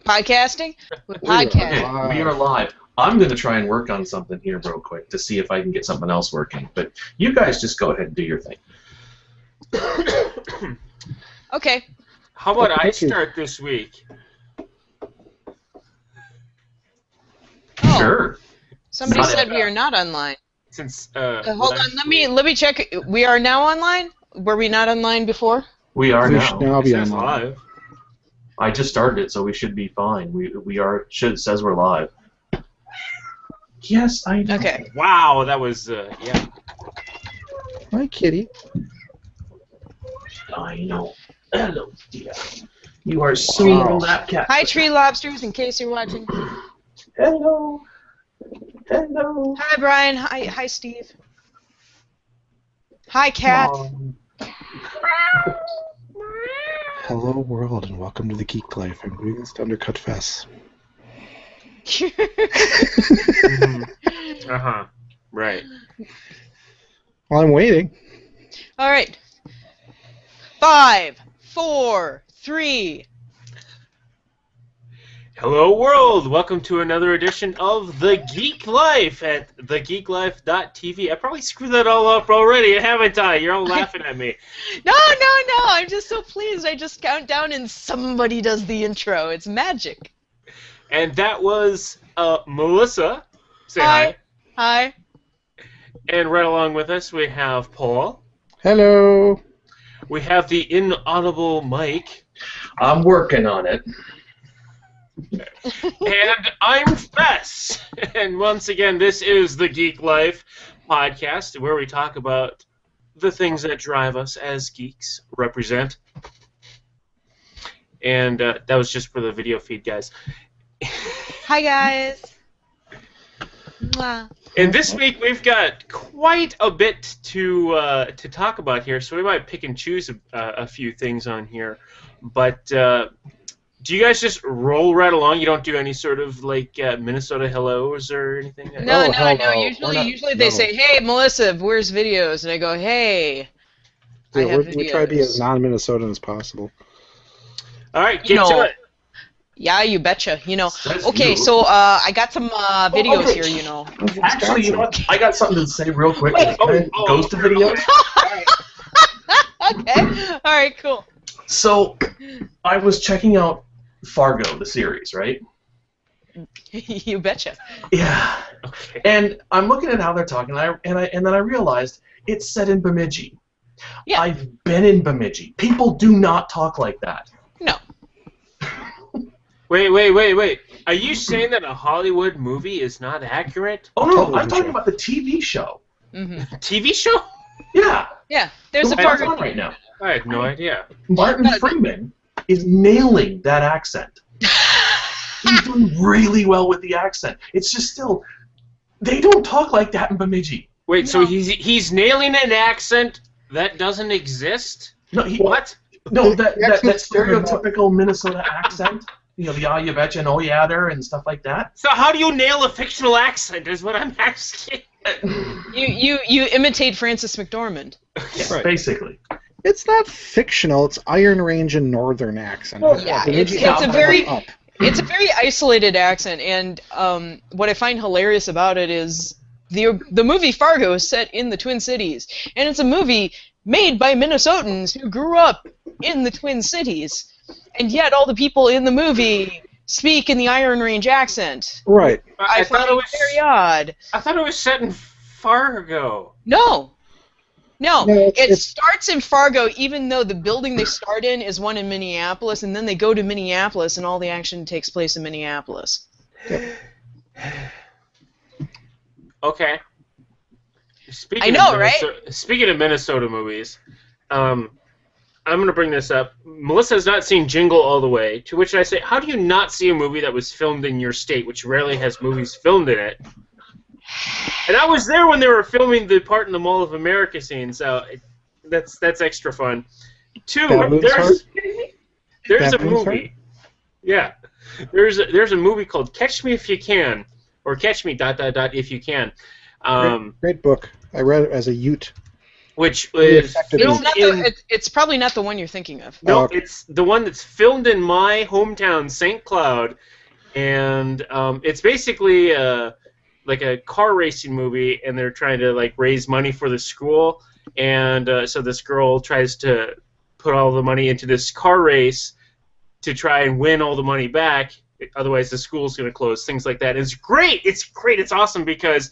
Podcasting? With We are podcasting. Okay, we are live. I'm going to try and work on something here real quick to see if I can get something else working. But you guys just go ahead and do your thing. Okay. How about I start this week? Oh, Sure. somebody Not said it. we are not online. Since Hold on, let me check. We are now online? Were we not online before? We are We now. should now it be says online. live. I just started it, so we should be fine. We are. It says we're live. Yes, I know. Okay. Wow, that was yeah. Hi, kitty. I know. Hello, dear. You are so Tree- little that cat. Hi, tree lobsters, in case you're watching. Hello. Hello. Hi, Brian. Hi, Steve. Hi, Cat. Hello, world, and welcome to the Geek Life. I'm doing this to undercut Fess. Uh-huh. Right. While I'm waiting. All right. 5, 4, 3. Hello, world! Welcome to another edition of The Geek Life at thegeeklife.tv. I probably screwed that all up already, haven't I? You're all laughing at me. No. I'm just so pleased. I just count down and somebody does the intro. It's magic. And that was Melissa. Say Hi. hi. Hi. And right along with us, we have Paul. Hello. We have the inaudible Mike. I'm working on it. And I'm Fess. And once again, this is the Geek Life podcast, where we talk about the things that drive us as geeks, represent. And that was just for the video feed, guys. Hi, guys. Mwah. And this week we've got quite a bit to talk about here, so we might pick and choose a few things on here. But do you guys just roll right along? You don't do any sort of like Minnesota hellos or anything? No, hell no. no. Usually they say, "Hey, Melissa, where's videos?" And I go, "Hey, I Yeah, have we try to be as videos." non-Minnesotan as possible. All right, You get know, to it. Yeah, you betcha. Says Okay, you. so I got some videos okay. here. Actually, you know what? I got something to say real quick. Wait. Goes to videos. Okay. All right. Cool. So, I was checking out Fargo, the series, right? You betcha. Yeah. Okay. And I'm looking at how they're talking, and then I realized it's set in Bemidji. Yeah. I've been in Bemidji. People do not talk like that. No. Wait. Are you saying that a Hollywood movie is not accurate? Oh no, Television I'm talking show. about the TV show. Hmm. TV show? Yeah. Yeah. There's a The one that's Fargo. on right now. I had no idea. Martin No. Freeman is nailing that accent. He's doing really well with the accent. It's just still, they don't talk like that in Bemidji. Wait, so No. he's nailing an accent that doesn't exist? No, he, What? no, that accent's still in stereotypical Minnesota accent. You know, the "ah, you betcha" and "oh yeah" there and stuff like that. So how do you nail a fictional accent is what I'm asking. You imitate Francis McDormand. Yes, Right. basically. It's not fictional. It's Iron Range and Northern accent. Well, Yeah, Bemidji it's a up, very- up. It's a very isolated accent, and what I find hilarious about it is the movie Fargo is set in the Twin Cities, and it's a movie made by Minnesotans who grew up in the Twin Cities, and yet all the people in the movie speak in the Iron Range accent. Right. I find it very odd. I thought it was set in Fargo. No, No, it it's- starts in Fargo, even though the building they start in is one in Minneapolis, and then they go to Minneapolis, and all the action takes place in Minneapolis. Okay. Speaking I know, of Speaking of Minnesota movies, I'm going to bring this up. Melissa has not seen Jingle All the Way, to which I say, how do you not see a movie that was filmed in your state, which rarely has movies filmed in it? And I was there when they were filming the part in the Mall of America scene, so that's extra fun. Two, Baboon's there's a Baboon's movie. Yeah. There's a movie called Catch Me If You Can, or Catch Me ... if you can. Great book. I read it as a Ute. which The is effect of It's, filmed not in... it's probably not the one you're thinking of. No, Okay. it's the one that's filmed in my hometown, St. Cloud, and it's basically like a car racing movie, and they're trying to like raise money for the school, and so this girl tries to put all the money into this car race to try and win all the money back. Otherwise, the school's going to close. Things like that. It's great. It's great. It's awesome because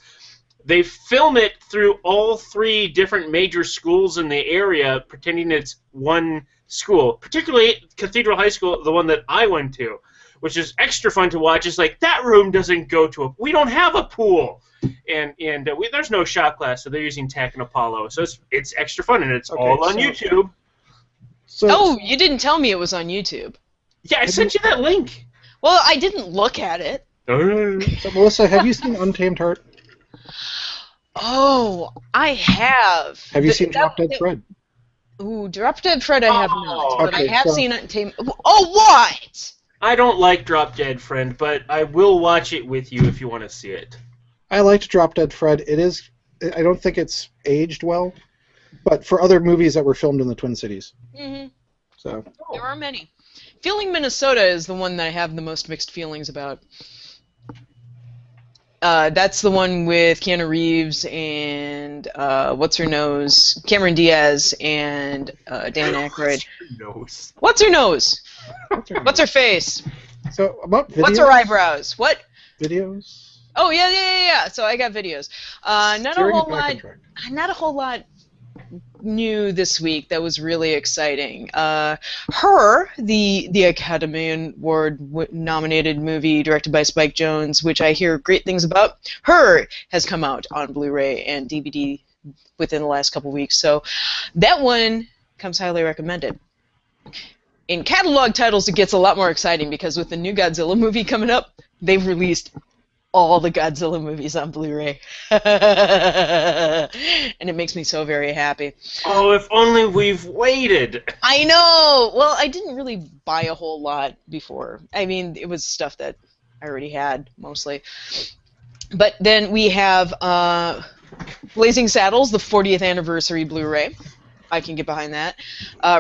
they film it through all 3 different major schools in the area, pretending it's one school. Particularly Cathedral High School, the one that I went to, which is extra fun to watch. It's like that room doesn't go to a. We don't have a pool, and there's no shop class, so they're using Tech and Apollo. So it's extra fun, and it's all on YouTube. So, Oh, you didn't tell me it was on YouTube. Yeah, I sent you that link. Well, I didn't look at it. so Melissa, have you seen Untamed Heart? Oh, I have. Have you seen Drop Dead Fred? Ooh, Drop Dead Fred I have not, but I Okay, have so- seen Untamed. Oh, what? I don't like Drop Dead, friend, but I will watch it with you if you want to see it. I liked Drop Dead Fred. It is. I don't think it's aged well, but for other movies that were filmed in the Twin Cities. Hmm. So There are many. Feeling Minnesota is the one that I have the most mixed feelings about. That's the one with Keanu Reeves and what's her nose, Cameron Diaz and Dan Aykroyd. Nose. What's her nose? What's her face? So about videos. What's her eyebrows? What? Videos. Oh yeah. So I got videos. Not Steering a it whole back on lot. track. Not a whole lot new this week that was really exciting. Her, the Academy Award nominated movie directed by Spike Jonze, which I hear great things about. Her has come out on Blu-ray and DVD within the last couple weeks, so that one comes highly recommended. In catalog titles, it gets a lot more exciting because with the new Godzilla movie coming up, they've released all the Godzilla movies on Blu-ray. And it makes me so very happy. Oh, if only we've waited. I know! Well, I didn't really buy a whole lot before. I mean, it was stuff that I already had, mostly. But then we have Blazing Saddles, the 40th anniversary Blu-ray. I can get behind that.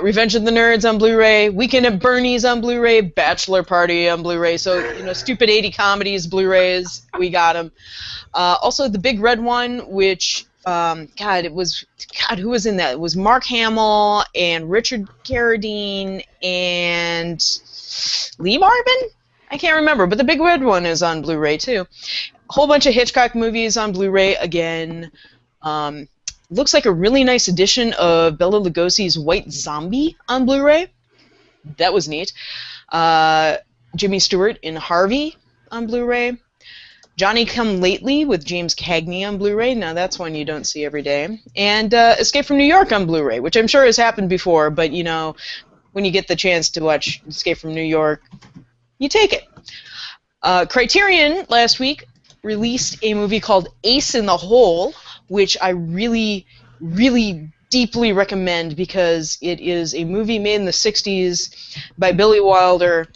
Revenge of the Nerds on Blu-ray, Weekend at Bernie's on Blu-ray, Bachelor Party on Blu-ray. So, stupid 80 comedies Blu-rays, we got them. Also, the Big Red One, which, who was in that? It was Mark Hamill and Richard Carradine and Lee Marvin? I can't remember, but the Big Red One is on Blu-ray too. A whole bunch of Hitchcock movies on Blu-ray again. Looks like a really nice edition of Bela Lugosi's White Zombie on Blu-ray. That was neat. Jimmy Stewart in Harvey on Blu-ray. Johnny Come Lately with James Cagney on Blu-ray. Now that's one you don't see every day. And Escape from New York on Blu-ray, which I'm sure has happened before, but when you get the chance to watch Escape from New York, you take it. Criterion last week released a movie called Ace in the Hole, which I really, really deeply recommend because it is a movie made in the 60s by Billy Wilder,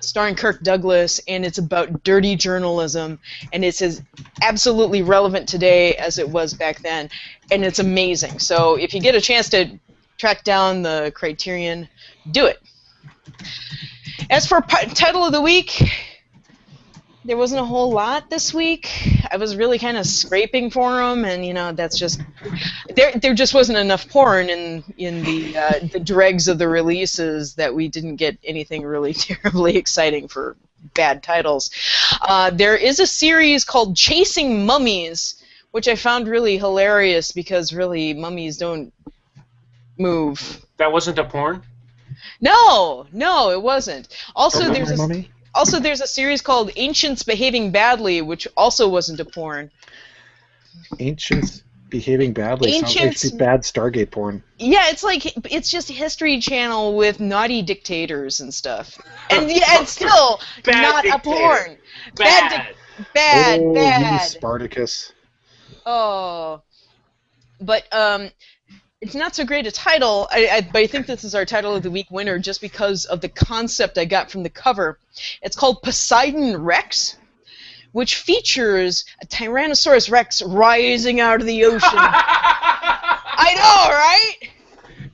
starring Kirk Douglas, and it's about dirty journalism, and it's as absolutely relevant today as it was back then, and it's amazing. So if you get a chance to track down the Criterion, do it. As for title of the week, there wasn't a whole lot this week. I was really kind of scraping for them, and that's just there just wasn't enough porn in the dregs of the releases that we didn't get anything really terribly exciting for bad titles. There is a series called Chasing Mummies, which I found really hilarious because really mummies don't move. That wasn't a porn? No, it wasn't. Also, there's Mummy? a series called Ancients Behaving Badly, which also wasn't a porn. Ancients Behaving Badly. Sounds Ancients- like bad Stargate porn. Yeah, it's just History Channel with naughty dictators and stuff. And yeah, it's still Bad not dictator. a porn. Bad. Bad, Oh, you bad. Spartacus. Oh. But it's not so great a title, but I think this is our title of the week winner just because of the concept I got from the cover. It's called Poseidon Rex, which features a Tyrannosaurus Rex rising out of the ocean. I know, right?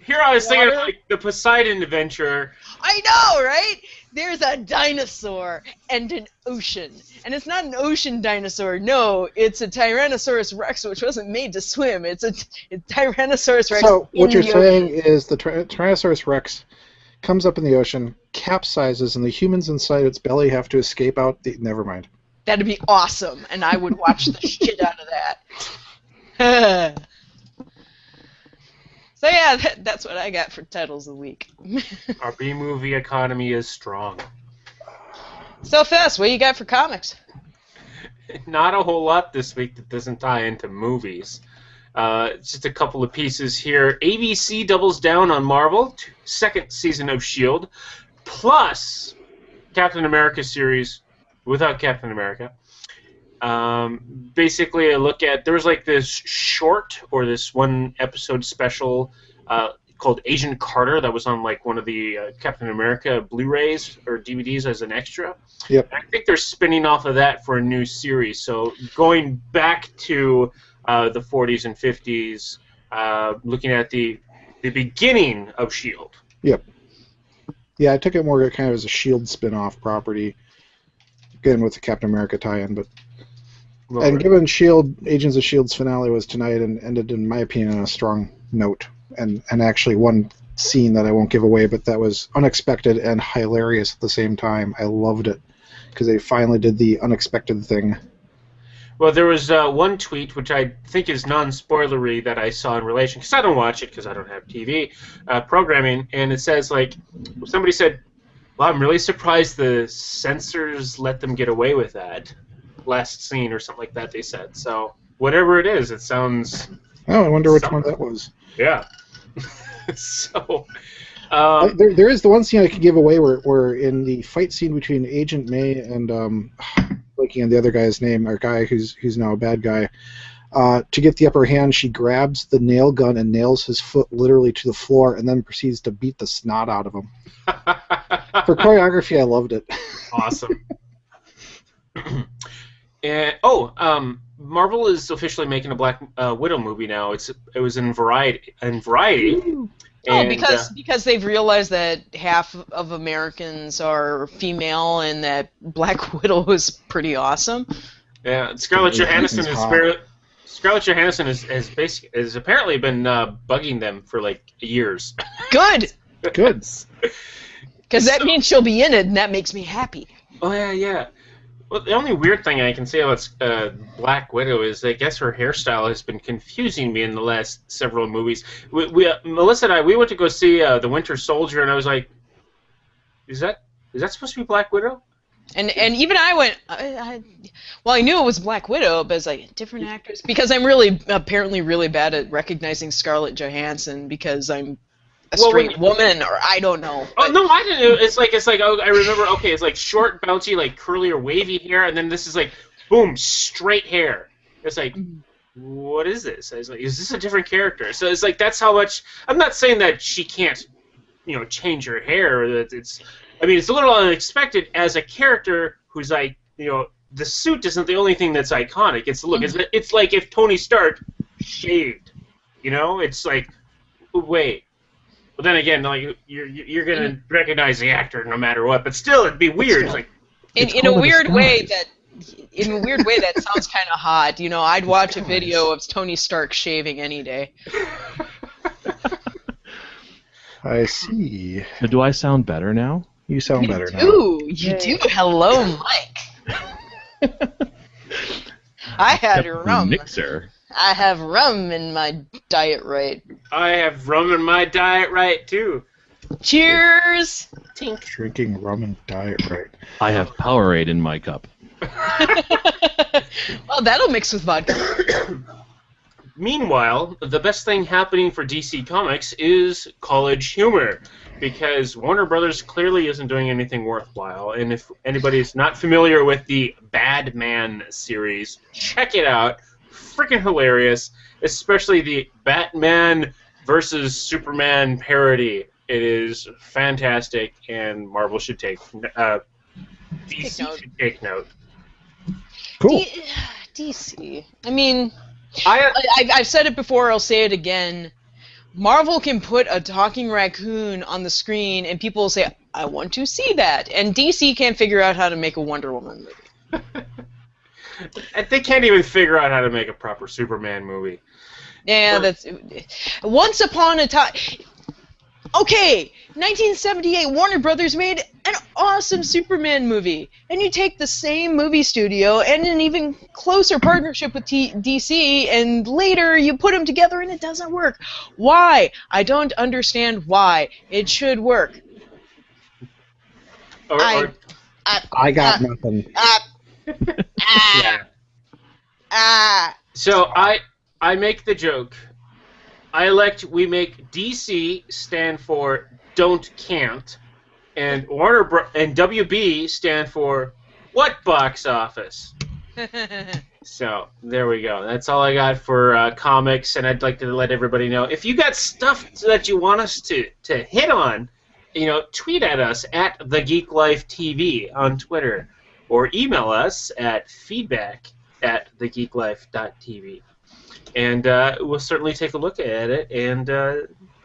Here I was thinking of, Water? like the Poseidon Adventure. I know, right? There's a dinosaur and an ocean. And it's not an ocean dinosaur. No, it's a Tyrannosaurus Rex, which wasn't made to swim. It's a Tyrannosaurus Rex. So what in you're the saying ocean. is the Tyrannosaurus Rex comes up in the ocean, capsizes, and the humans inside its belly have to escape out. Never mind. That'd be awesome, and I would watch the shit out of that. So yeah, that's what I got for titles of the week. Our B-movie economy is strong. So Fess, what you got for comics? Not a whole lot this week that doesn't tie into movies. Just a couple of pieces here. ABC doubles down on Marvel, second season of S.H.I.E.L.D., plus Captain America series without Captain America. Basically, a look at, there was like this short, or this one episode special called Agent Carter that was on like one of the Captain America Blu-rays or DVDs as an extra. Yep. I think they're spinning off of that for a new series. So going back to the 40s and 50s, looking at the beginning of S.H.I.E.L.D. Yep. Yeah, I took it more kind of as a S.H.I.E.L.D. spin-off property, again with the Captain America tie-in, but. And given S.H.I.E.L.D., Agents of S.H.I.E.L.D.'s finale was tonight and ended, in my opinion, on a strong note. And actually one scene that I won't give away, but that was unexpected and hilarious at the same time. I loved it because they finally did the unexpected thing. Well, there was one tweet, which I think is non-spoilery, that I saw in relation, because I don't watch it because I don't have TV programming, and it says, like, somebody said, well, I'm really surprised the censors let them get away with that. Last scene or something like that, they said. So whatever it is, it sounds. Oh, I wonder which one that was. Yeah. So. There is the one scene I could give away where in the fight scene between Agent May and looking at the other guy's name, our guy who's now a bad guy, to get the upper hand, she grabs the nail gun and nails his foot literally to the floor, and then proceeds to beat the snot out of him. For choreography, I loved it. Awesome. And Marvel is officially making a Black Widow movie now. It was in Variety. Oh, And, because they've realized that half of Americans are female and that Black Widow is pretty awesome. yeah, Scarlett Johansson has apparently been bugging them for like years. Good, Good. because that means she'll be in it, and that makes me happy. Oh yeah. Well, the only weird thing I can say about Black Widow is I guess her hairstyle has been confusing me in the last several movies. Melissa and I, we went to go see The Winter Soldier, and I was like, is that supposed to be Black Widow? And even I went, well, I knew it was Black Widow, but it's like different actors, because I'm apparently really bad at recognizing Scarlett Johansson because I'm a straight woman, or I don't know. Oh no, I didn't. It's like oh, I remember. Okay, it's like short, bouncy, like curly or wavy hair, and then this is like boom, straight hair. It's like, what is this? I was like, is this a different character? So it's like that's how much. I'm not saying that she can't, change her hair. Or that it's. I mean, it's a little unexpected as a character who's like, the suit isn't the only thing that's iconic. It's the look. It's like if Tony Stark shaved. It's like, wait. But then again, like you're gonna recognize the actor no matter what. But still, it'd be weird. It's like in a weird way that sounds kind of hot. I'd watch a video of Tony Stark shaving any day. I see. Do I sound better now? You sound better now. You do. Hello, Mike. I had rum. Mixer. I have rum in my diet right. I have rum in my diet right too. Cheers! Tink. Drinking rum and diet right. I have Powerade in my cup. Well, that'll mix with vodka. Meanwhile, the best thing happening for DC Comics is College Humor, because Warner Brothers clearly isn't doing anything worthwhile. And if anybody is not familiar with the Batman series, check it out. Freaking hilarious, especially the Batman versus Superman parody. It is fantastic, and Marvel should take DC should take note. Cool. DC. I mean, I've said it before, I'll say it again. Marvel can put a talking raccoon on the screen and people will say, I want to see that. And DC can't figure out how to make a Wonder Woman movie. They can't even figure out how to make a proper Superman movie. Yeah, that's... Once upon a time... Okay, 1978, Warner Brothers made an awesome Superman movie. And you take the same movie studio and an even closer partnership with DC, and later you put them together and it doesn't work. Why? I don't understand why. It should work. I got nothing. So I make the joke. We make DC stand for don't can't, and and WB stand for what box office. So there we go. That's all I got for comics, and I'd like to let everybody know if you got stuff that you want us to hit on, tweet at us at The Geek Life TV on Twitter, or email us at feedback@thegeeklife.tv. And we'll certainly take a look at it and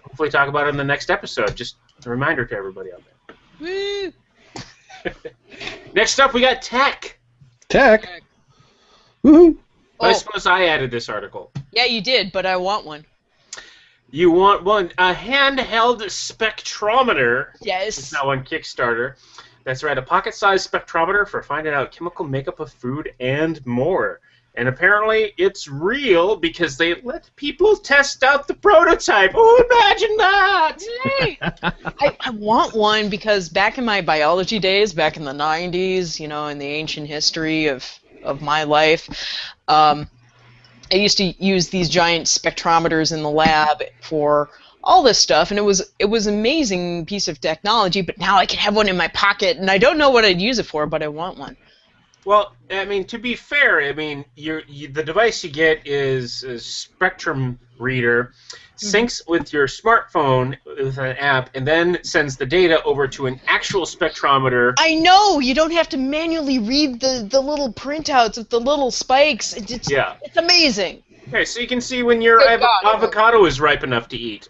hopefully talk about it in the next episode. Just a reminder to everybody out there. Woo! Next up, we got tech. Tech? Woohoo! I suppose I added this article. Yeah, you did, but I want one. You want one? A handheld spectrometer. Yes. It's now on Kickstarter. That's right, a pocket-sized spectrometer for finding out chemical makeup of food and more. And apparently it's real because they let people test out the prototype. Oh, imagine that! I want one because back in my biology days, back in the 90s, in the ancient history of my life, I used to use these giant spectrometers in the lab for all this stuff, and it was an amazing piece of technology, but now I can have one in my pocket, and I don't know what I'd use it for, but I want one. Well, I mean, to be fair, I mean, the device you get is a spectrum reader, syncs with your smartphone with an app, and then sends the data over to an actual spectrometer. I know! You don't have to manually read the little printouts with the little spikes. It's amazing. Okay, so you can see when your avocado is ripe enough to eat,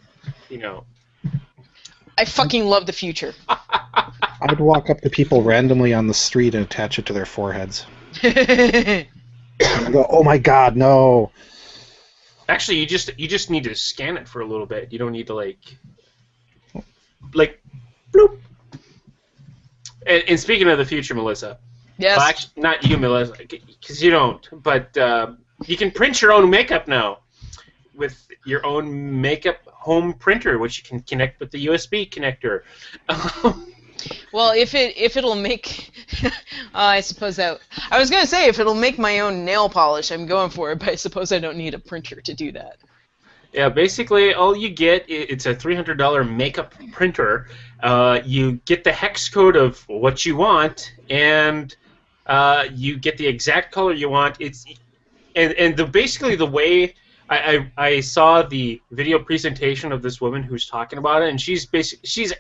I fucking love the future. I'd walk up to people randomly on the street and attach it to their foreheads. And go, oh my god, no. Actually, you just need to scan it for a little bit. You don't need to like bloop. And speaking of the future, Melissa. Yes. Well, actually, not you, Melissa, because you don't. But you can print your own makeup now with your own makeup home printer, which you can connect with the USB connector. Well, if it'll make, I suppose that I was gonna say if it'll make my own nail polish, I'm going for it. But I suppose I don't need a printer to do that. Yeah, basically all you get, it's a $300 makeup printer. You get the hex code of what you want, and you get the exact color you want. Basically the way I saw the video presentation of this woman who's talking about it, and she's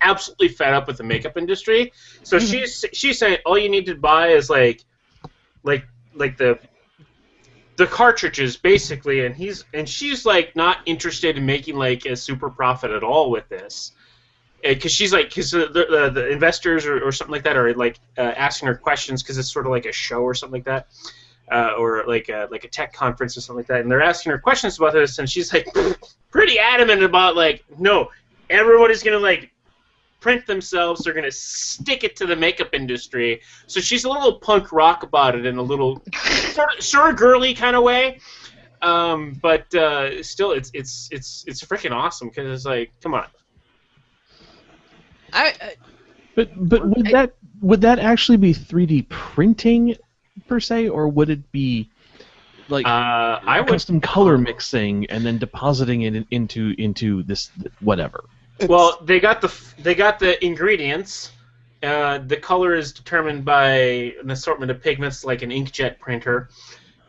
absolutely fed up with the makeup industry. So she's saying all you need to buy is like the cartridges basically, and she's like not interested in making like a super profit at all with this, because the investors or something like that are like asking her questions because it's sort of like a show or something like that. Or like a tech conference or something like that, and they're asking her questions about this, and she's like pretty adamant about like, no, everybody's gonna like print themselves, they're gonna stick it to the makeup industry. So she's a little punk rock about it in a little sort of girly kind of way, but still it's freaking awesome because it's like, come on. But would that actually be 3D printing per se, or would it be like custom color mixing and then depositing it into this whatever? Well, they got the ingredients. The color is determined by an assortment of pigments, like an inkjet printer,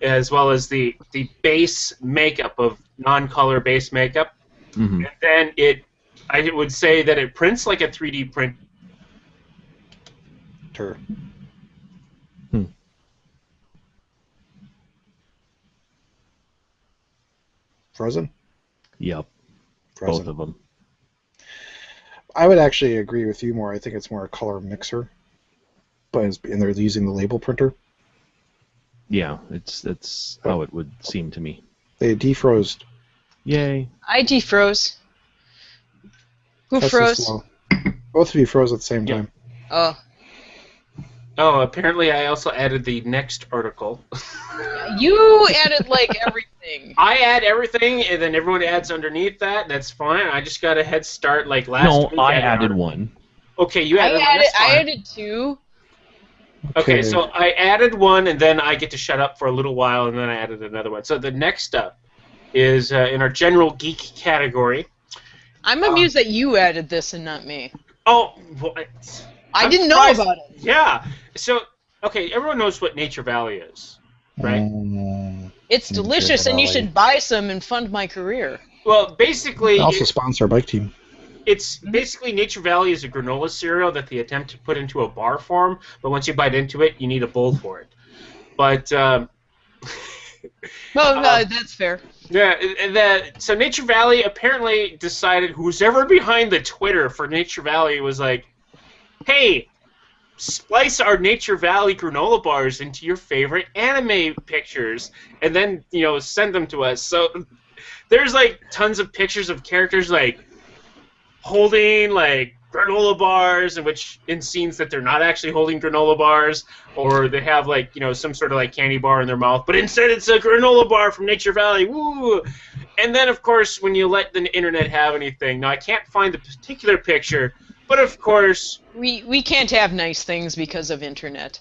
as well as the base makeup of non-color base makeup. Mm-hmm. And then I would say that it prints like a 3D printer. Frozen? Yep. Frozen. Both of them. I would actually agree with you more. I think it's more a color mixer, and they're using the label printer. Yeah, that's how it would seem to me. They defrozed. Yay. I defroze. Who That's froze? just slow. Both of you froze at the same time. Oh. Oh, apparently I also added the next article. You added, like, everything. I add everything, and then everyone adds underneath that. That's fine. I just got a head start, like, last week. I added one. Okay, you added one. That's fine. I added 2. Okay, so I added one, and then I get to shut up for a little while, and then I added another one. So the next up is in our general geek category. I'm amused that you added this and not me. Oh, what? I didn't know about it. Yeah. So, okay, everyone knows what Nature Valley is, right? It's delicious, and you should buy some and fund my career. Well, basically... They also sponsor our bike team. It's basically Nature Valley is a granola cereal that they attempt to put into a bar form, but once you bite into it, you need a bowl for it. But... that's fair. Yeah, so Nature Valley apparently decided who's ever behind the Twitter for Nature Valley was like, hey, splice our Nature Valley granola bars into your favorite anime pictures, and then, send them to us. So there's, like, tons of pictures of characters, like, holding, like, granola bars, in scenes that they're not actually holding granola bars, or they have, like, some sort of, like, candy bar in their mouth, but instead it's a granola bar from Nature Valley, woo! And then, of course, when you let the internet have anything, now I can't find the particular picture, but of course... We can't have nice things because of internet.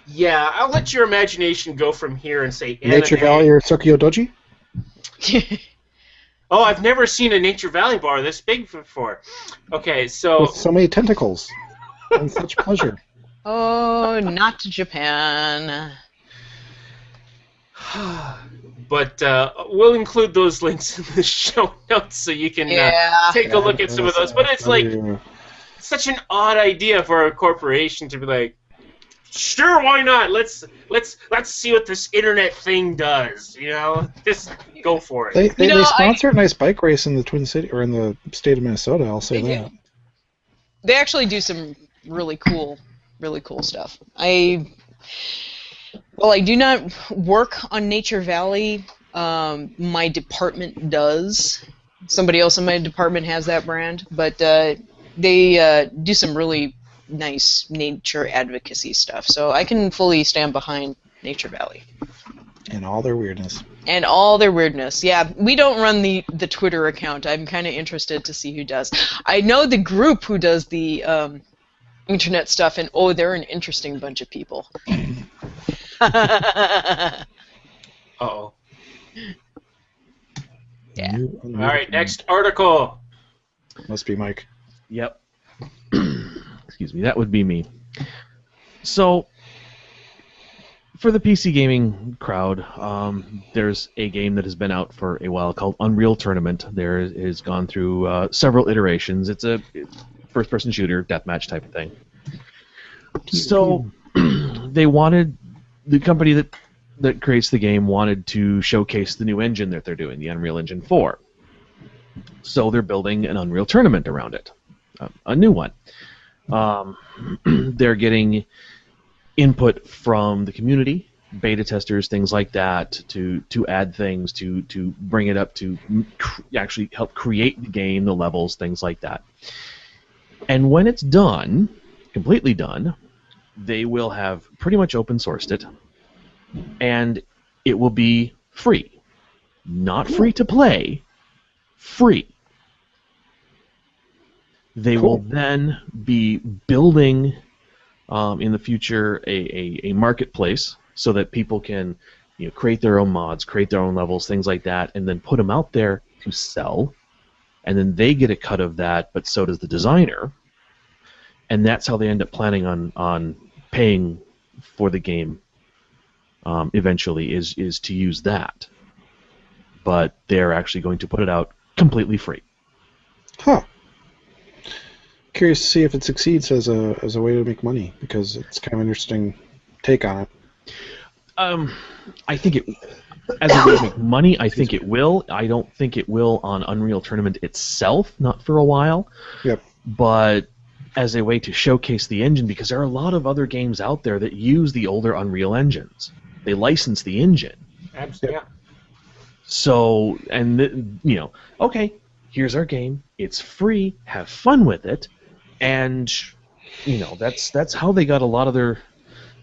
Yeah, I'll let your imagination go from here and say anime. Nature Valley or Tokyo Doji? Oh, I've never seen a Nature Valley bar this big before. Okay, so... With so many tentacles. And such pleasure. Oh, not Japan. But we'll include those links in the show notes so you can take a look at some of those. But it's like such an odd idea for a corporation to be like, sure, why not? Let's see what this internet thing does. Just go for it. They sponsor a nice bike race in the Twin City or in the state of Minnesota. I'll say that. They actually do some really cool stuff. I do not work on Nature Valley. My department does. Somebody else in my department has that brand, but they do some really nice nature advocacy stuff. So I can fully stand behind Nature Valley. And all their weirdness. Yeah, we don't run the Twitter account. I'm kind of interested to see who does. I know the group who does the internet stuff, and they're an interesting bunch of people. Uh-oh. Yeah. All right, next article. Must be Mike. Yep. Excuse me, that would be me. So, for the PC gaming crowd, there's a game that has been out for a while called Unreal Tournament. There has gone through several iterations. It's a first-person shooter, deathmatch type of thing. So, the company that creates the game wanted to showcase the new engine that they're doing, the Unreal Engine 4. So they're building an Unreal Tournament around it, a new one. They're getting input from the community, beta testers, things like that, to add things, to bring it up, to actually help create the game, the levels, things like that. And when it's done, completely done, they will have pretty much open sourced it, and it will be free. Not free to play, free. They will then be building in the future a marketplace so that people can create their own mods, create their own levels, things like that, and then put them out there to sell. And then they get a cut of that, but so does the designer. And that's how they end up planning on paying for the game eventually, is to use that. But they're actually going to put it out completely free. Huh. Curious to see if it succeeds as a way to make money, because it's kind of an interesting take on it. I think it, as a way to make money, I think it will. I don't think it will on Unreal Tournament itself, not for a while. Yep. But as a way to showcase the engine, because there are a lot of other games out there that use the older Unreal engines. They license the engine. Absolutely. Yeah. So, and okay, here's our game. It's free. Have fun with it, and that's how they got a lot of their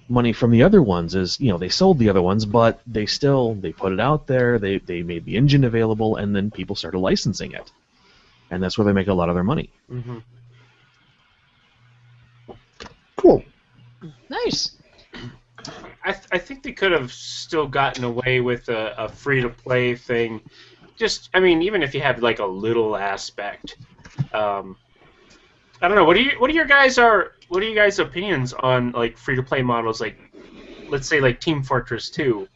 money from the other ones. Is they sold the other ones, but they put it out there. They made the engine available, and then people started licensing it, and that's where they make a lot of their money. Mm-hmm. Cool. Nice. I think they could have still gotten away with a free-to-play thing. Just, I mean, even if you have like a little aspect. I don't know. What are your guys' opinions on like free-to-play models? Like, let's say like Team Fortress 2,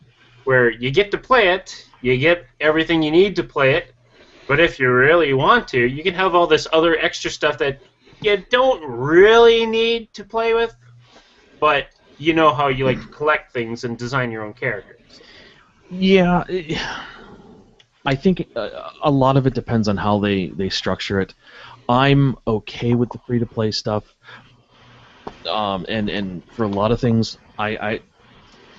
where you get to play it, you get everything you need to play it, but if you really want to, you can have all this other extra stuff that you don't really need to play with, but you know how you like to collect things and design your own characters. Yeah, I think a lot of it depends on how they structure it. I'm okay with the free-to-play stuff, and for a lot of things, I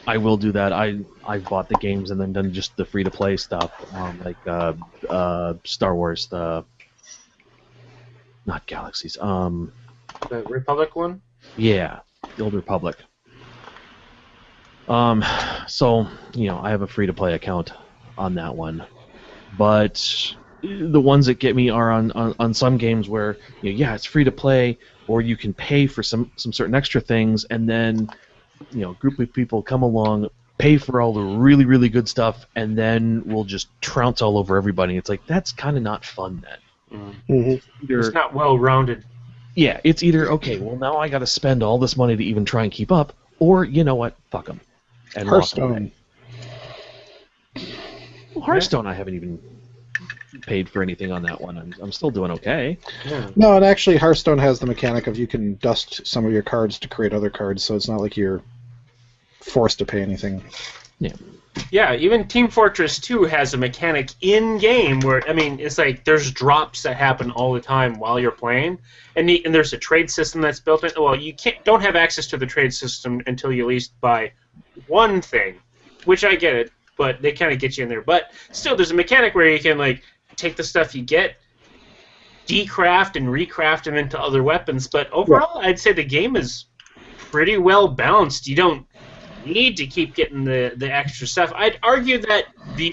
will do that. I've bought the games and then done just the free-to-play stuff, like Star Wars, not Galaxies. The Republic one? Yeah, the Old Republic. So, I have a free-to-play account on that one. But the ones that get me are on some games where, it's free-to-play, or you can pay for some certain extra things, and then, a group of people come along, pay for all the really, really good stuff, and then we'll just trounce all over everybody. It's like, that's kind of not fun then. Mm-hmm. It's not well-rounded. Yeah, it's either, okay, well, now I got to spend all this money to even try and keep up, or, you know what, fuck them. And Hearthstone. Well, Hearthstone, I haven't even paid for anything on that one. I'm still doing okay. Yeah. No, and actually Hearthstone has the mechanic of you can dust some of your cards to create other cards, so it's not like you're forced to pay anything. Yeah. Yeah, even Team Fortress 2 has a mechanic in-game where, I mean, it's like there's drops that happen all the time while you're playing, and there's a trade system that's built in. Well, you don't have access to the trade system until you at least buy one thing, which I get it, but they kind of get you in there. But still, there's a mechanic where you can, like, take the stuff you get, decraft and recraft them into other weapons. But overall, I'd say the game is pretty well balanced. You don't need to keep getting the extra stuff. I'd argue that the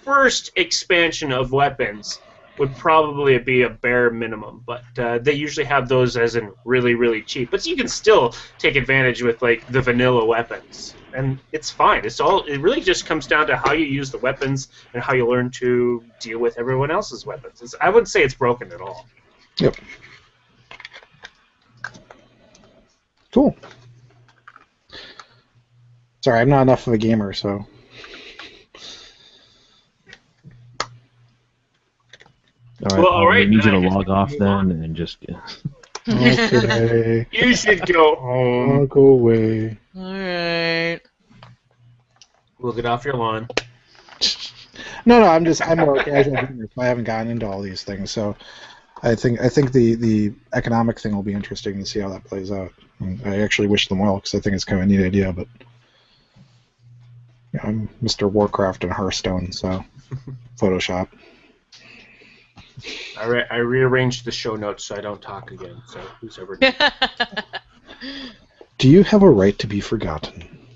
first expansion of weapons would probably be a bare minimum, but they usually have those as in really, really cheap. But you can still take advantage with like the vanilla weapons, and it's fine. It really just comes down to how you use the weapons and how you learn to deal with everyone else's weapons. I wouldn't say it's broken at all. Yep. Cool. Sorry, I'm not enough of a gamer, so. All right. I need you to log off then and just. Okay. You should go home. I'll go away. All right. We'll get off your lawn. No, I'm more a casual gamer, so I haven't gotten into all these things. So, I think the economic thing will be interesting to see how that plays out. And I actually wish them well because I think it's kind of a neat idea, but. I'm Mr. Warcraft and Hearthstone, so Photoshop. I rearranged the show notes so I don't talk again. So who's ever? Do you have a right to be forgotten?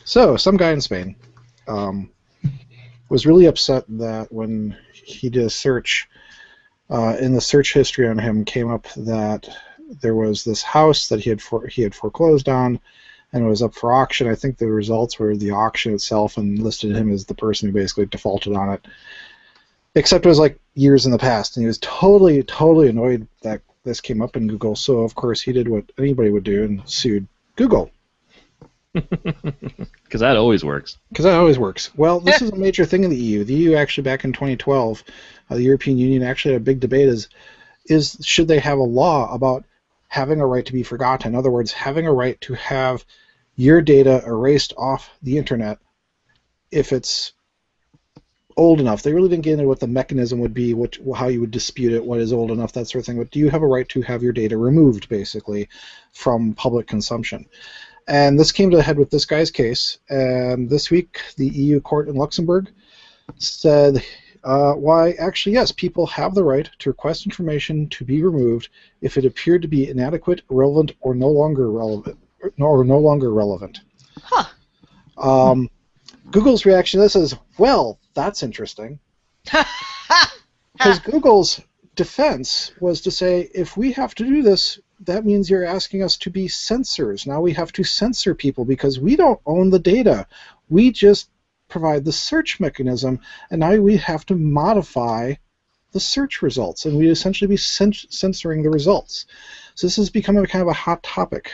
So some guy in Spain was really upset that when he did a search, in the search history on him came up that there was this house that he had foreclosed on. And it was up for auction. I think the results were the auction itself and listed him as the person who basically defaulted on it. Except it was like years in the past, and he was totally, totally annoyed that this came up in Google. So, of course, he did what anybody would do and sued Google. Because that always works. Well, this is a major thing in the EU. The EU actually, back in 2012, the European Union actually had a big debate is should they have a law about having a right to be forgotten? In other words, having a right to have your data erased off the internet if it's old enough. They really didn't get into what the mechanism would be, how you would dispute it, what is old enough, that sort of thing. But do you have a right to have your data removed, basically, from public consumption? And this came to a head with this guy's case. And this week, the EU court in Luxembourg said, why, actually, yes, people have the right to request information to be removed if it appeared to be inadequate, irrelevant, or no longer relevant. Huh. Google's reaction to this is, well, that's interesting. Because Google's defense was to say, if we have to do this, that means you're asking us to be censors. Now we have to censor people because we don't own the data. We just provide the search mechanism, and now we have to modify the search results, and we essentially be censoring the results. So this has become a kind of a hot topic.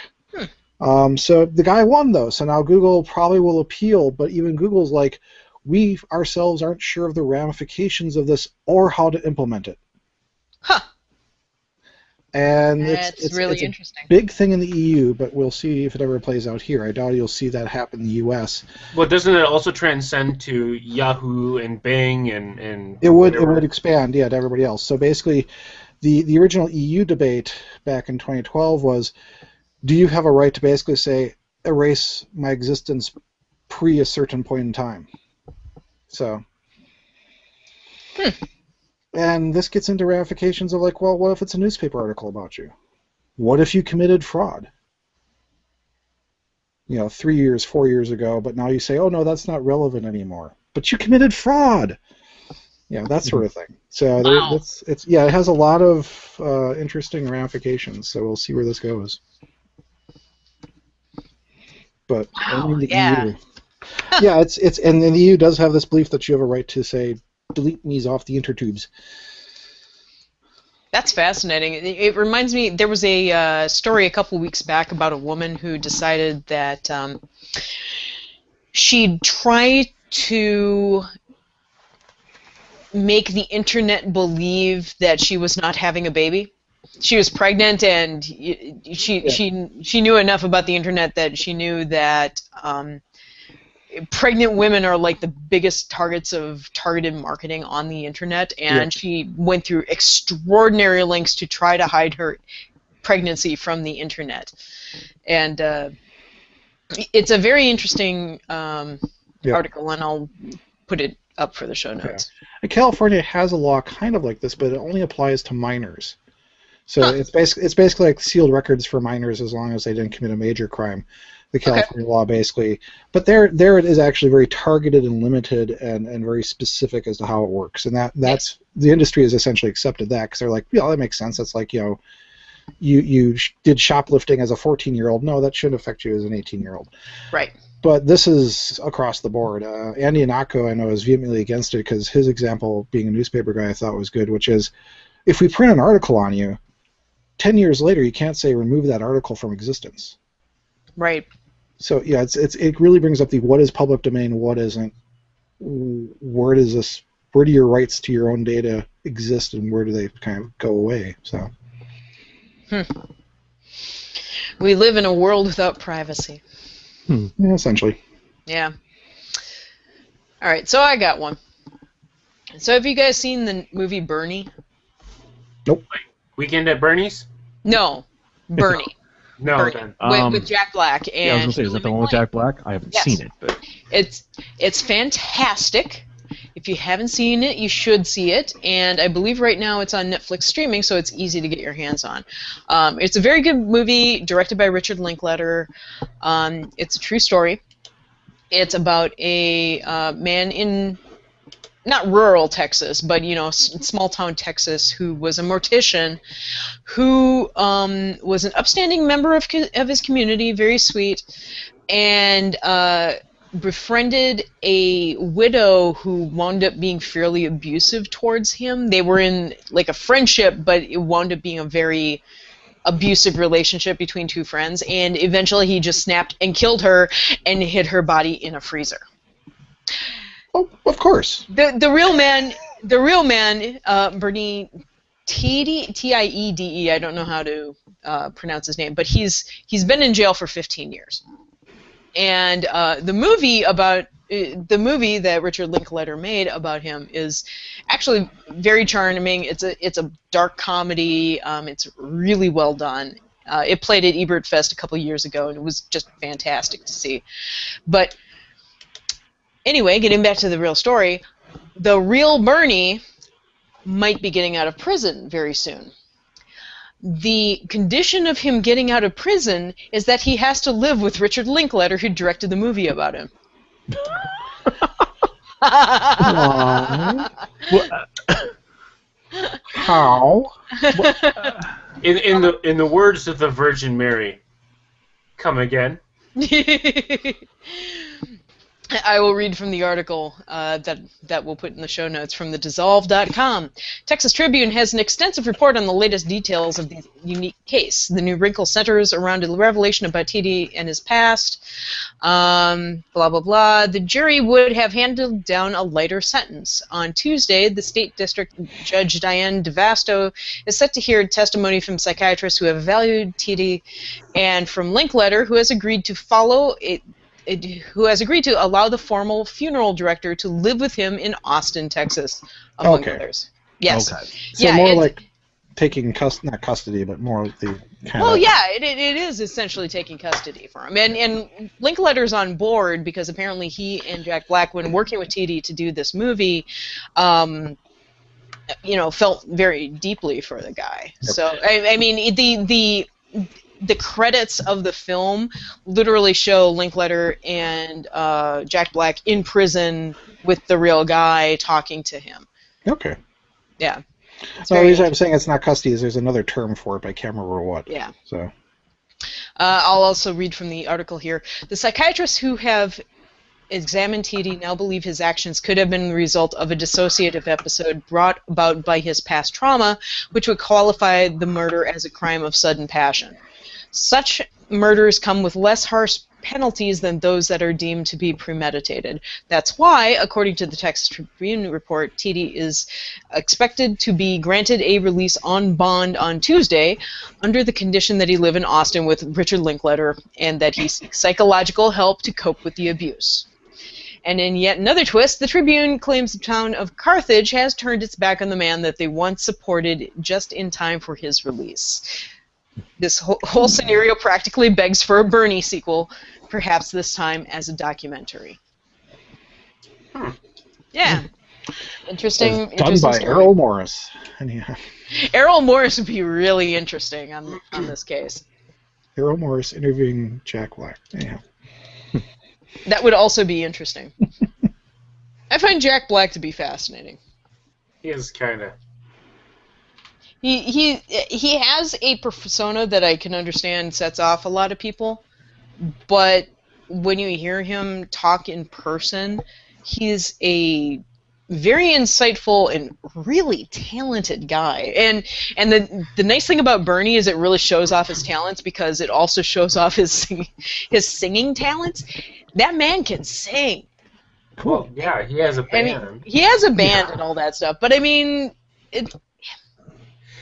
So the guy won, though, so now Google probably will appeal, but even Google's like, we ourselves aren't sure of the ramifications of this or how to implement it. Huh. And it's really it's interesting. A big thing in the EU, but we'll see if it ever plays out here. I doubt you'll see that happen in the US. Well, doesn't it also transcend to Yahoo and Bing and it would expand, yeah, to everybody else. So basically, the original EU debate back in 2012 was, do you have a right to basically say, erase my existence pre a certain point in time? So, and this gets into ramifications of like, well, what if it's a newspaper article about you? What if you committed fraud? 3 years, 4 years ago, but now you say, oh no, that's not relevant anymore. But you committed fraud. That sort of thing. So wow. it has a lot of interesting ramifications. So we'll see where this goes. But wow, the yeah. EU, and the EU does have this belief that you have a right to say, delete me off the intertubes. That's fascinating. It reminds me, there was a story a couple weeks back about a woman who decided that she'd try to make the internet believe that she was not having a baby. She was pregnant, and she knew enough about the internet that she knew that pregnant women are like the biggest targets of targeted marketing on the internet, and she went through extraordinary lengths to try to hide her pregnancy from the internet. And it's a very interesting article, and I'll put it up for the show notes. And California has a law kind of like this, but it only applies to minors. So it's basically like sealed records for minors as long as they didn't commit a major crime. The California law, basically, but there it is actually very targeted and limited and very specific as to how it works, and that's the industry has essentially accepted that because they're like, yeah, that makes sense. That's like, you did shoplifting as a 14-year-old. No, that shouldn't affect you as an 18-year-old. Right. But this is across the board. Andy Anako, I know, is vehemently against it because his example, being a newspaper guy, I thought was good, which is, if we print an article on you, 10 years later, you can't say remove that article from existence. Right. So it really brings up the what is public domain, what isn't. Where does this? Where do your rights to your own data exist, and where do they kind of go away? So. We live in a world without privacy. Yeah, essentially. Yeah. All right, so I got one. So have you guys seen the movie Bernie? Nope. Weekend at Bernie's? No, Bernie. No, Bernie. then. With Jack Black and I was gonna say, is that the one with Jack Black? I haven't seen it, but it's fantastic. If you haven't seen it, you should see it, and I believe right now it's on Netflix streaming, so it's easy to get your hands on. It's a very good movie, directed by Richard Linklater. It's a true story. It's about a man in not rural Texas, but small town Texas, who was a mortician, who was an upstanding member of his community, very sweet, and befriended a widow who wound up being fairly abusive towards him. They were in like a friendship, but it wound up being a very abusive relationship between two friends, and eventually he just snapped and killed her and hid her body in a freezer. Oh, of course. The real man, Bernie Tiede, I don't know how to pronounce his name, but he's been in jail for 15 years. And the movie that Richard Linklater made about him is actually very charming. It's a dark comedy. It's really well done. It played at Ebert Fest a couple years ago, and it was just fantastic to see. But anyway, getting back to the real story, the real Bernie might be getting out of prison very soon. The condition of him getting out of prison is that he has to live with Richard Linklater, who directed the movie about him. How? In the words of the Virgin Mary, come again. I will read from the article that we'll put in the show notes from thedissolve.com. Texas Tribune has an extensive report on the latest details of the unique case. The new wrinkle centers around a revelation about TD and his past. Blah, blah, blah. The jury would have handed down a lighter sentence. On Tuesday, the state district judge Diane DeVasto is set to hear testimony from psychiatrists who have evaluated TD and from Linklater, who has agreed to allow the formal funeral director to live with him in Austin, Texas, among others. Yes. Okay. So more like taking not custody, but more of the kind Well, yeah, it is essentially taking custody for him. And Linklater's on board because apparently he and Jack Black, when working with TD to do this movie, felt very deeply for the guy. Yep. So, I mean, the credits of the film literally show Linklater and Jack Black in prison with the real guy talking to him. Okay. Yeah. So the reason I'm saying it's not custody is there's another term for it, but I can't remember what. Yeah. So. I'll also read from the article here. The psychiatrists who have examined TD now believe his actions could have been the result of a dissociative episode brought about by his past trauma, which would qualify the murder as a crime of sudden passion. Such murders come with less harsh penalties than those that are deemed to be premeditated. That's why, according to the Texas Tribune report, TD is expected to be granted a release on bond on Tuesday under the condition that he live in Austin with Richard Linklater and that he seeks psychological help to cope with the abuse. And in yet another twist, the Tribune claims the town of Carthage has turned its back on the man that they once supported just in time for his release. This whole scenario practically begs for a Bernie sequel, perhaps this time as a documentary. Yeah. Interesting done by story. Errol Morris. Anyhow. Errol Morris would be really interesting on this case. Errol Morris interviewing Jack Black. Anyhow. That would also be interesting. I find Jack Black to be fascinating. He is kind of... He has a persona that I can understand sets off a lot of people, but when you hear him talk in person, he's a very insightful and really talented guy. And the nice thing about Bernie is it really shows off his talents because it also shows off his singing talents. That man can sing. Cool. Well, yeah, he has a band. I mean, he has a band and all that stuff, but I mean,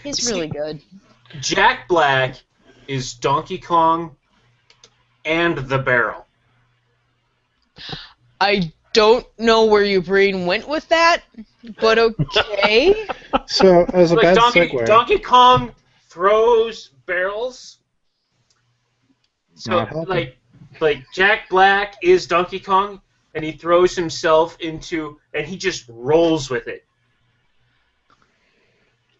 he's really good. Jack Black is Donkey Kong and the Barrel. I don't know where your brain went with that, but okay. So, as a like bad segue. Donkey Kong throws barrels. So, like Jack Black is Donkey Kong, and he throws himself into, and he just rolls with it.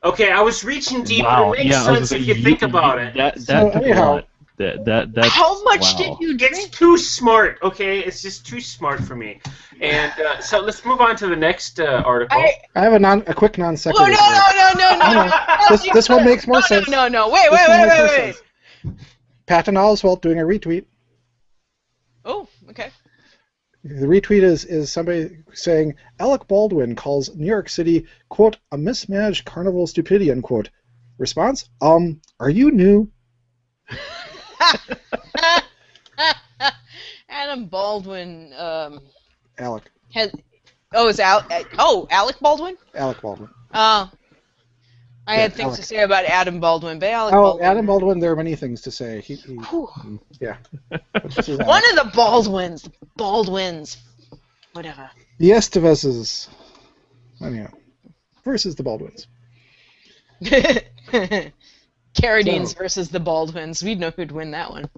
Okay, I was reaching deep, wow. but it makes sense if you think about it. That took a lot. That's, how much did you drink? It's too smart, okay? It's just too smart for me. And so let's move on to the next article. I have a quick non sequitur. Oh, no. This one makes more sense. No. Wait. Patton Oswalt doing a retweet. Oh, okay. The retweet is somebody saying, Alec Baldwin calls New York City, quote, a mismanaged carnival stupidity, unquote. Response, are you new? Adam Baldwin, Alec. Alec Baldwin? Alec Baldwin. I I had things to say about Adam Baldwin, but Adam Baldwin, there are many things to say. Yeah. One of the Baldwins. Whatever. The Esteveses. Anyhow. Versus the Baldwins. Carradines versus the Baldwins. We'd know who'd win that one.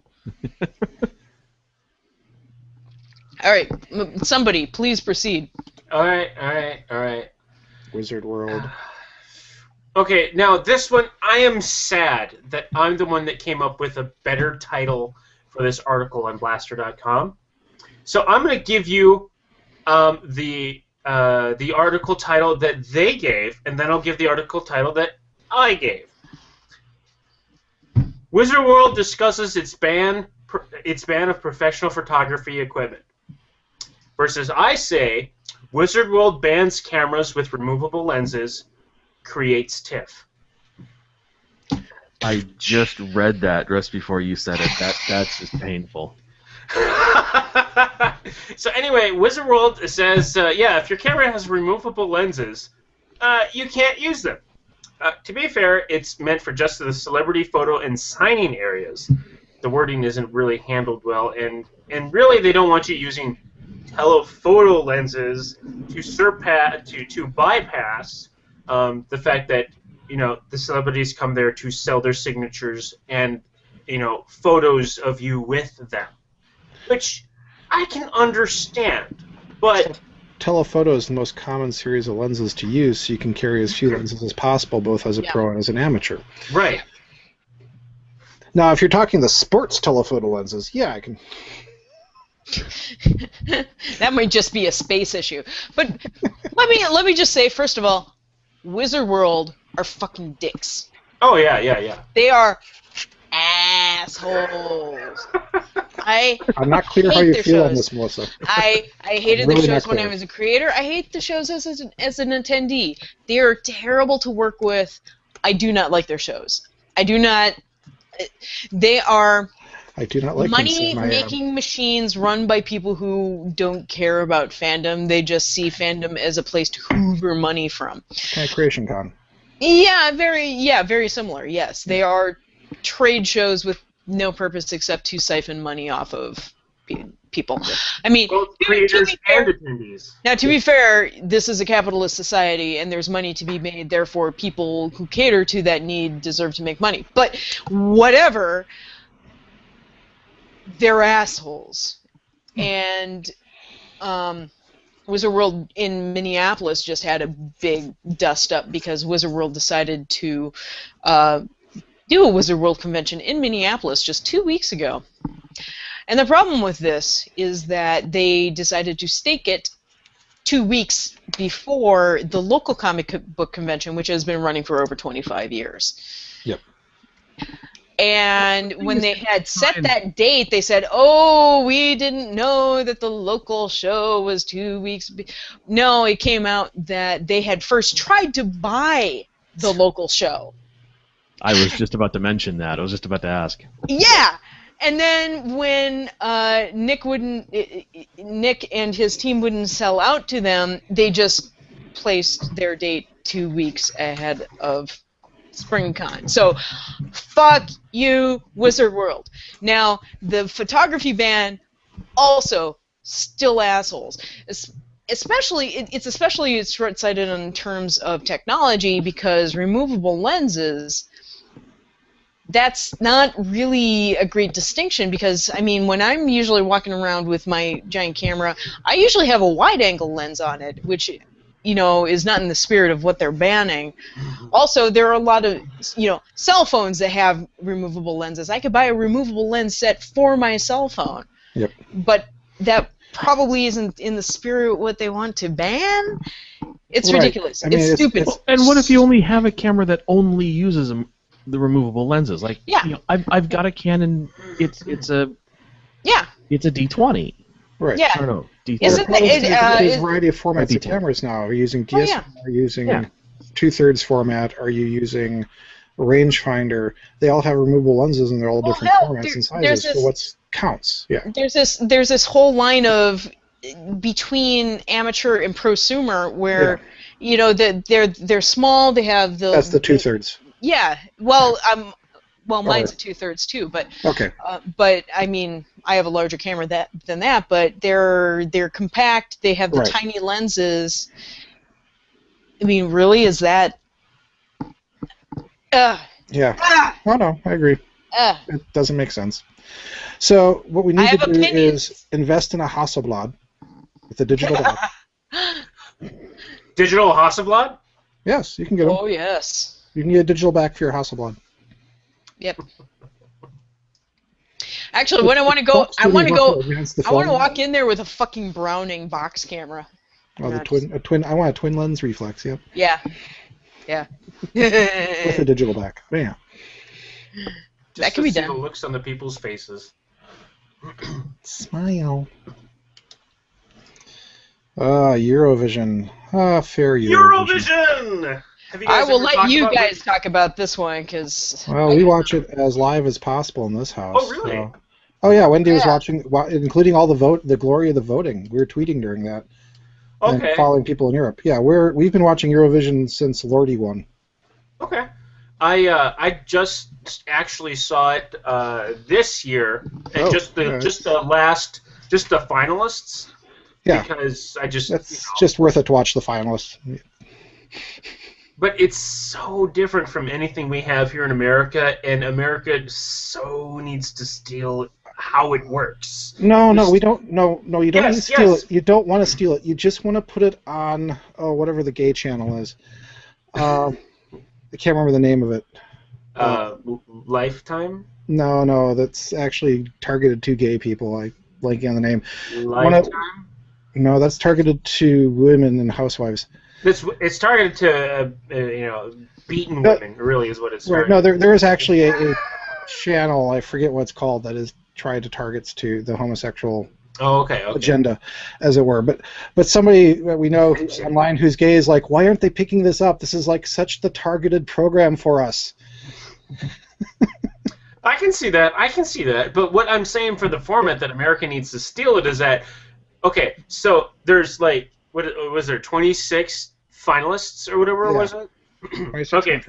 All right. Somebody, please proceed. All right. Wizard World. Okay, now this one, I am sad that I'm the one that came up with a better title for this article on Blaster.com. So I'm going to give you the article title that they gave, and then I'll give the article title that I gave. Wizard World discusses its ban of professional photography equipment. Versus I say, Wizard World bans cameras with removable lenses, creates TIFF. I just read that just before you said it. That's just painful. So anyway, Wizard World says, if your camera has removable lenses, you can't use them. To be fair, it's meant for just the celebrity photo and signing areas. The wording isn't really handled well, and really they don't want you using telephoto lenses to bypass the fact that the celebrities come there to sell their signatures and photos of you with them, which I can understand, but telephoto is the most common series of lenses to use, so you can carry as few lenses as possible, both as a pro and as an amateur. Right. Now, if you're talking the sports telephoto lenses, I can. That might just be a space issue. But let me just say, first of all, Wizard World are fucking dicks. Oh yeah. They are assholes. I'm not clear how you feel on this, Melissa. I hated the shows when I was a creator. I hate the shows as an attendee. They are terrible to work with. I do not like their shows. I do not like money-making machines run by people who don't care about fandom. They just see fandom as a place to hoover money from. Kind of Creation Con. Very similar. Yes, they are trade shows with no purpose except to siphon money off of people. I mean, creators and attendees. Now, to be fair, this is a capitalist society, and there's money to be made. Therefore, people who cater to that need deserve to make money. But whatever. They're assholes. And Wizard World in Minneapolis just had a big dust-up because Wizard World decided to do a Wizard World convention in Minneapolis just 2 weeks ago. And the problem with this is that they decided to stake it 2 weeks before the local comic book convention, which has been running for over 25 years. Yep. And when they had set that date, they said, "Oh, we didn't know that the local show was 2 weeks." No, it came out that they had first tried to buy the local show. I was just about to mention that. I was just about to ask. Yeah, and then when Nick and his team wouldn't sell out to them, they just placed their date 2 weeks ahead of SpringCon. So, fuck you, Wizard World. Now, the photography ban, also still assholes. It's especially short-sighted in terms of technology because removable lenses, that's not really a great distinction because, I mean, when I'm usually walking around with my giant camera, I usually have a wide-angle lens on it, which is not in the spirit of what they're banning. Also, there are a lot of, cell phones that have removable lenses. I could buy a removable lens set for my cell phone. Yep. But that probably isn't in the spirit of what they want to ban. It's ridiculous. It's stupid. And what if you only have a camera that only uses the removable lenses? Like, I've got a Canon. It's a D20. Right. Yeah. I don't know. There's a variety of formats of cameras now. Are you using DSLR? Are you using 2/3 format? Are you using rangefinder? They all have removable lenses, and they're all different formats and sizes. So what counts? Yeah. There's this whole line of between amateur and prosumer where you know, they're small. They have the. That's the 2/3. Yeah. Well, mine's a 2/3 too, but. Okay. But I mean, I have a larger camera than that, but they're compact. They have the tiny lenses. I mean, really, is that? Yeah. Oh no, I agree. It doesn't make sense. So what we need to do is invest in a Hasselblad with a digital back. Digital Hasselblad? Yes, you can get them. Oh yes. You can get a digital back for your Hasselblad. Yep. Actually, when I want to walk in there with a fucking Browning box camera. Oh, the twin. I want a twin lens reflex. Yep. Yeah. Yeah. With a digital back. Yeah. That can be done. The looks on the people's faces. Smile. Eurovision. Fair Eurovision! I will let you guys talk about this one, because... Well, we watch it as live as possible in this house. Oh, really? So. Oh, yeah, Wendy was watching, including all the glory of the voting. We were tweeting during that. Okay. And following people in Europe. Yeah, we've been watching Eurovision since Lordy won. Okay. I just actually saw it this year, and just the finalists. Yeah. Because I just just worth it to watch the finalists. But it's so different from anything we have here in America, and America so needs to steal how it works. No, we don't. No, you don't need to steal it. You don't want to steal it. You just want to put it on whatever the gay channel is. I can't remember the name of it. Lifetime? No, that's actually targeted to gay people. I blanking on the name. Lifetime? No, that's targeted to women and housewives. It's targeted to beaten women. Really, is what it's. Right. No, there is actually a channel. I forget what it's called that is tried to targets to the homosexual. Oh, okay. Agenda, as it were. But somebody that we know online who's gay is like, why aren't they picking this up? This is like such the targeted program for us. I can see that. But what I'm saying for the format that America needs to steal it is that, okay, so there's like, what was there, 26 finalists or whatever was it? Okay,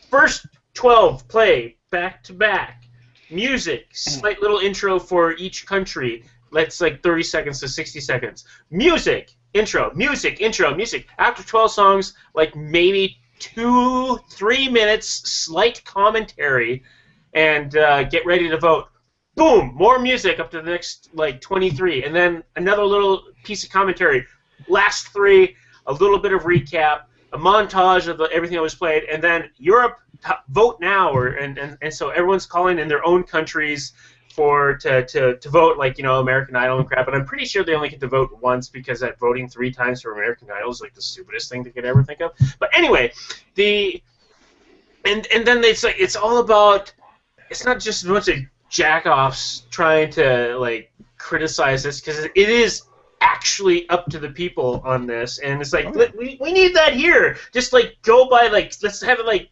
first 12 play back to back. Music, slight little intro for each country. Let's like 30 seconds to 60 seconds. Music, intro, music, intro, music. After 12 songs, like maybe 2-3 minutes, slight commentary, and get ready to vote. Boom, more music up to the next like 23, and then another little piece of commentary. Last 3, a little bit of recap, a montage of everything that was played, and then Europe vote now, and so everyone's calling in their own countries to vote, like, American Idol and crap, and I'm pretty sure they only get to vote once because that voting 3 times for American Idol is like the stupidest thing they could ever think of. But anyway, and then it's all about, it's not just a bunch of jack-offs trying to like criticize this, because it is actually up to the people on this, and it's like we need that here. Just like go by, like, let's have it like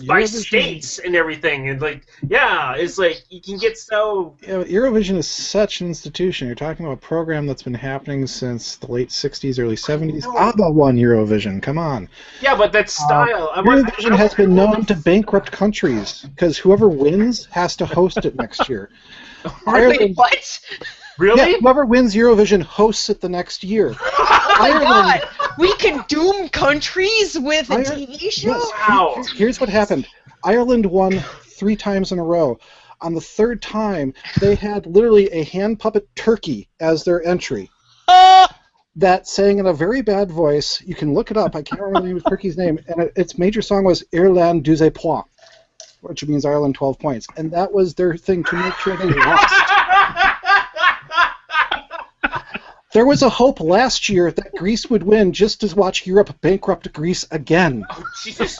by states and everything, and like, yeah, it's like you can get so. Yeah, Eurovision is such an institution. You're talking about a program that's been happening since the late '60s, early '70s. ABBA won Eurovision. Come on. Yeah, but that style. Eurovision has been known to bankrupt countries because whoever wins has to host it next year. Really? What? Really? Yeah, whoever wins Eurovision hosts it the next year. Oh my God! We can doom countries with a TV show? Yes. Wow. Here's what happened. Ireland won 3 times in a row. On the 3rd time, they had literally a hand puppet turkey as their entry. That sang in a very bad voice. You can look it up. I can't remember the name of the turkey's name. And its major song was Ireland 12 points, which means Ireland 12 points. And that was their thing to make sure they lost. There was a hope last year that Greece would win just to watch Europe bankrupt Greece again. Oh, Jesus.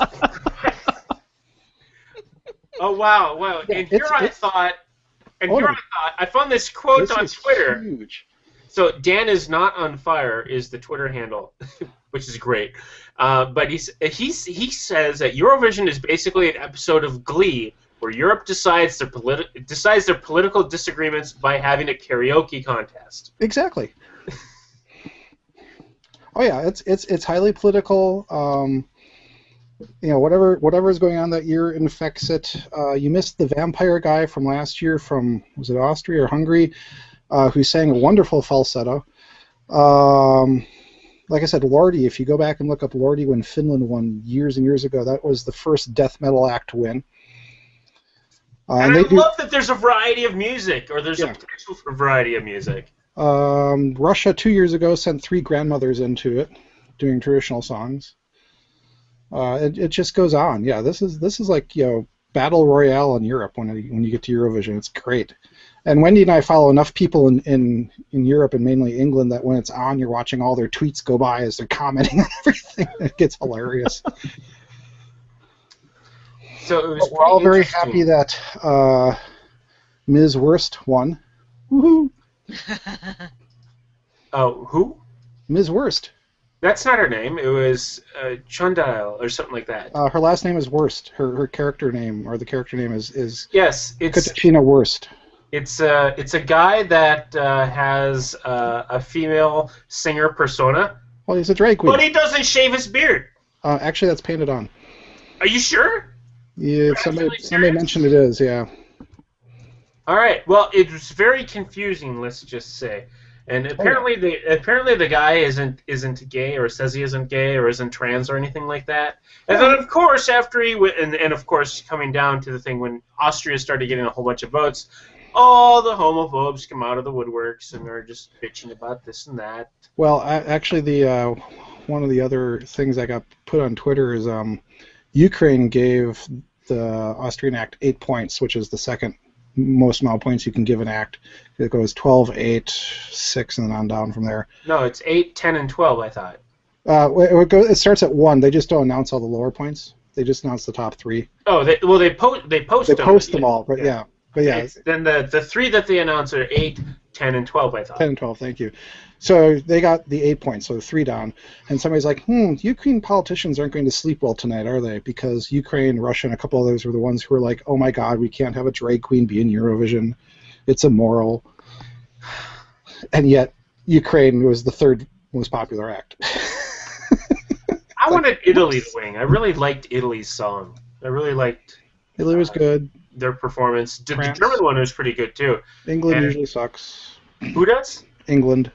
Oh, wow. Yeah, and here I thought, I found this quote on Twitter. Huge. So Dan is not on fire is the Twitter handle, which is great. But he says that Eurovision is basically an episode of Glee where Europe decides their political disagreements by having a karaoke contest. Exactly. Oh yeah, it's highly political. Whatever is going on that year infects it. You missed the vampire guy from last year from, was it Austria or Hungary, who sang a wonderful falsetto. Like I said, Lordi, if you go back and look up Lordi when Finland won years and years ago, that was the first death metal act to win. And I love that there's a variety of music, or there's a potential for a variety of music. Russia 2 years ago sent 3 grandmothers into it, doing traditional songs. It just goes on. Yeah, this is like battle royale in Europe when you get to Eurovision. It's great. And Wendy and I follow enough people in Europe and mainly England that when it's on, you're watching all their tweets go by as they're commenting on everything. It gets hilarious. So we're all very happy that Ms. Wurst won. Woohoo! Oh, who? Ms. Wurst. That's not her name. It was Chundile or something like that. Her last name is Wurst. Her character name, or the character name is yes, it's Katarzyna Wurst. It's a guy that has a female singer persona. Well, he's a drag queen. But he doesn't shave his beard. Actually, that's painted on. Are you sure? Yeah, somebody mentioned it is, yeah. All right. Well, it was very confusing, let's just say. And apparently the guy isn't gay, or says he isn't gay, or isn't trans, or anything like that. And then, of course, after he went, and of course, coming down to the thing when Austria started getting a whole bunch of votes, all the homophobes come out of the woodworks and are just bitching about this and that. Well, actually, the one of the other things that got put on Twitter is Ukraine gave the Austrian act 8 points, which is the second most amount of points you can give an act. It goes 12, 8, 6, and then on down from there. No, it's 8, 10, and 12, I thought. It starts at 1. They just don't announce all the lower points. They just announce the top 3. Oh, they post They post them all, but yeah. But yeah. Then the 3 that they announce are 8, 10, and 12, I thought. 10 and 12, thank you. So they got the 8 points, so 3 down. And somebody's like, Ukraine politicians aren't going to sleep well tonight, are they? Because Ukraine, Russia, and a couple others were the ones who were like, oh my god, we can't have a drag queen be in Eurovision. It's immoral. And yet, Ukraine was the 3rd most popular act. I wanted Italy to win. I really liked Italy's song. I really liked... Italy was good. Their performance. The German one was pretty good, too. England usually sucks. Who does? England.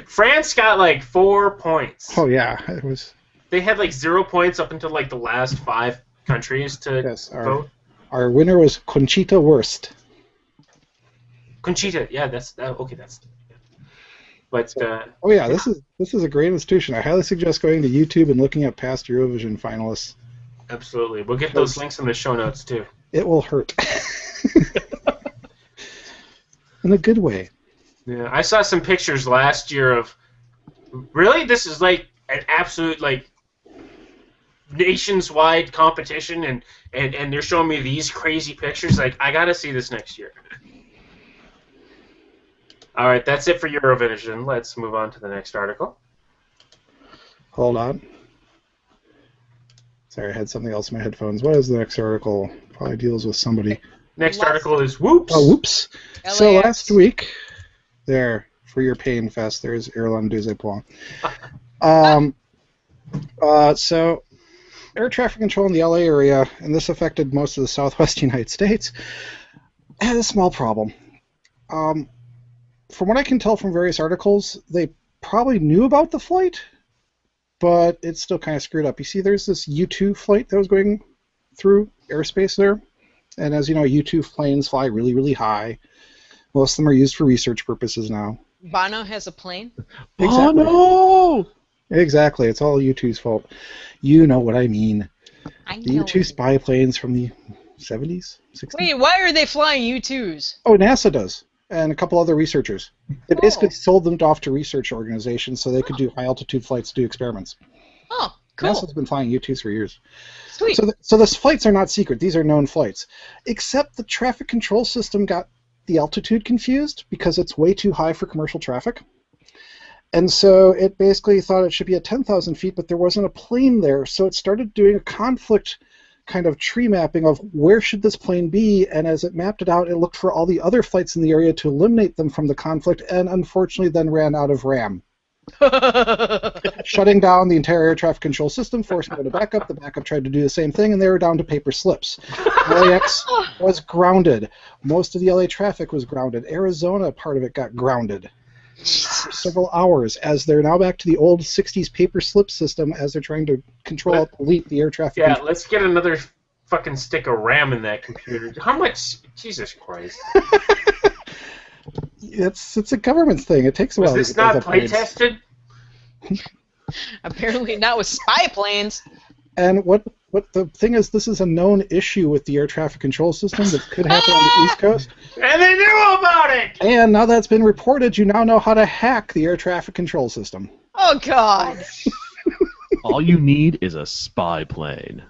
France got like 4 points. Oh yeah, it was. They had like 0 points up until like the last 5 countries to vote. Our winner was Conchita Wurst. Conchita, yeah, that's okay. That's. Yeah. But. Oh yeah, this is a great institution. I highly suggest going to YouTube and looking at past Eurovision finalists. Absolutely, we'll get those links in the show notes too. It will hurt. In a good way. Yeah, I saw some pictures last year of. Really, this is like an absolute like nationwide competition, and they're showing me these crazy pictures. Like, I gotta see this next year. All right, that's it for Eurovision. Let's move on to the next article. Hold on. Sorry, I had something else in my headphones. What is the next article? Probably deals with somebody. Next article is Whoops. Oh, whoops. LAX. So last week, there, for your pain fest, there's Irlandais Point. So air traffic control in the LA area, and this affected most of the southwest United States, had a small problem. From what I can tell from various articles, they probably knew about the flight, but it's still kind of screwed up. You see, there's this U-2 flight that was going through airspace there, and as you know, U-2 planes fly really, really high. Most of them are used for research purposes now. Bono has a plane? Exactly. Bono! Exactly. It's all U-2's fault. You know what I mean. I know. The U-2 spy planes from the 70s? 60s? Wait, why are they flying U-2s? Oh, NASA does, and a couple other researchers. They basically sold them off to research organizations so they could do high-altitude flights to do experiments. Oh, cool. NASA's been flying U-2s for years. Sweet. So the flights are not secret. These are known flights. Except the traffic control system got the altitude confused because it's way too high for commercial traffic. And so it basically thought it should be at 10,000 feet, but there wasn't a plane there. So it started doing a conflict kind of tree mapping of where should this plane be, and as it mapped it out, it looked for all the other flights in the area to eliminate them from the conflict, and unfortunately then ran out of RAM. shutting down the entire air traffic control system, forcing them to backup. The backup tried to do the same thing, and they were down to paper slips. LAX was grounded. Most of the LA traffic was grounded. Arizona, part of it got grounded for several hours, as they're now back to the old 60s paper slip system as they're trying to control delete the air traffic Yeah, control. let's get another fucking stick of RAM in that computer. How much? Jesus Christ. It's a government thing. It takes a while. Was this not play tested? Apparently not with spy planes. And what the thing is, this is a known issue with the air traffic control system that could happen on the East Coast. And they knew about it! And now that's been reported, you now know how to hack the air traffic control system. Oh, God. All you need is a spy plane.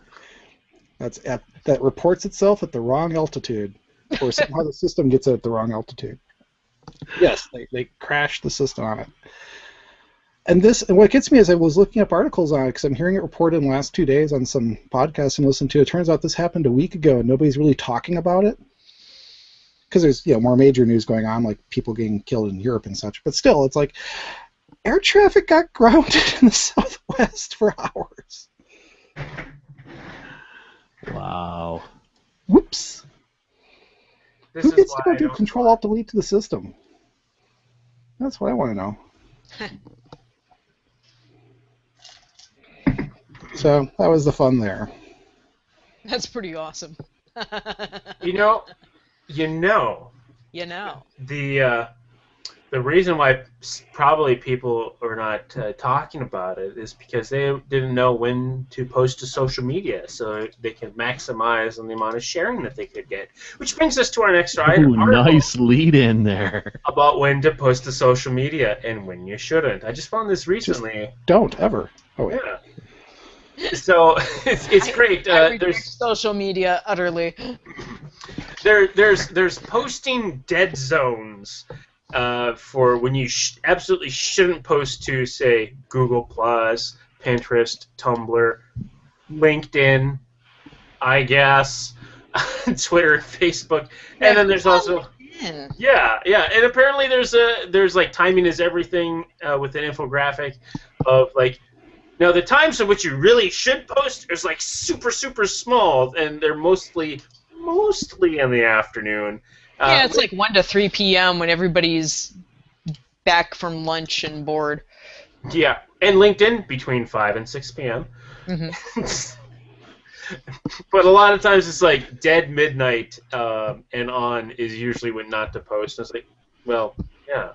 That reports itself at the wrong altitude. Or somehow the system gets it at the wrong altitude. Yes, they crashed the system on it. And what gets me is I was looking up articles on it because I'm hearing it reported in the last 2 days on some podcasts and listened to. It turns out this happened a week ago and nobody's really talking about it because there's more major news going on, like people getting killed in Europe and such. But still, it's like air traffic got grounded in the Southwest for hours. Wow. Whoops. This Who is gets to why go I do don't- Control-Alt-Delete to the system? That's what I want to know. So that was the fun there. That's pretty awesome. You know, You know. the reason why probably people are not talking about it is because they didn't know when to post to social media, so they can maximize on the amount of sharing that they could get. Which brings us to our next Ooh, article nice lead in there. about when to post to social media and when you shouldn't. I just found this recently. Don't ever. Oh wait. Yeah. So it's great. I reject There's social media utterly. there's posting dead zones for when you absolutely shouldn't post to, say, Google Plus, Pinterest, Tumblr, LinkedIn, I guess, Twitter, Facebook, and then there's also yeah, and apparently there's like timing is everything with an infographic of like. Now, the times in which you really should post is like super, super small, and they're mostly in the afternoon. Yeah, it's like 1 to 3 p.m. when everybody's back from lunch and bored. Yeah, and LinkedIn between 5 and 6 p.m. Mm-hmm. But a lot of times it's like dead midnight and on is usually when not to post. And it's like, well, yeah.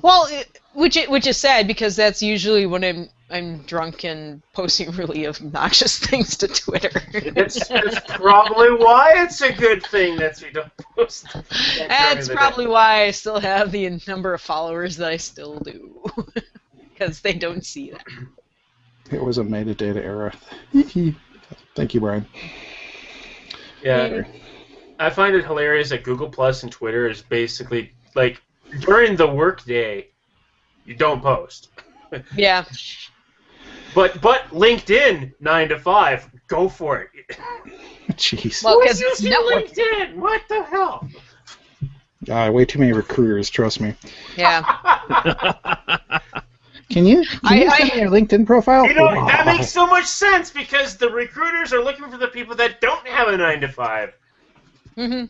Well, which is sad because that's usually when I'm drunk and posting really obnoxious things to Twitter. That's probably why it's a good thing that we don't post. That's probably why I still have the number of followers that I still do. Because they don't see that. It was a metadata era. Thank you, Brian. Yeah. I find it hilarious that Google Plus and Twitter is basically like during the workday, you don't post. Yeah. But LinkedIn 9 to 5, go for it. Jeez. Well, Who's because it's using network. LinkedIn? What the hell? Way too many recruiters, trust me. Yeah. Can you send me your LinkedIn profile? You know, that makes so much sense because the recruiters are looking for the people that don't have a 9 to 5. Mm-hmm.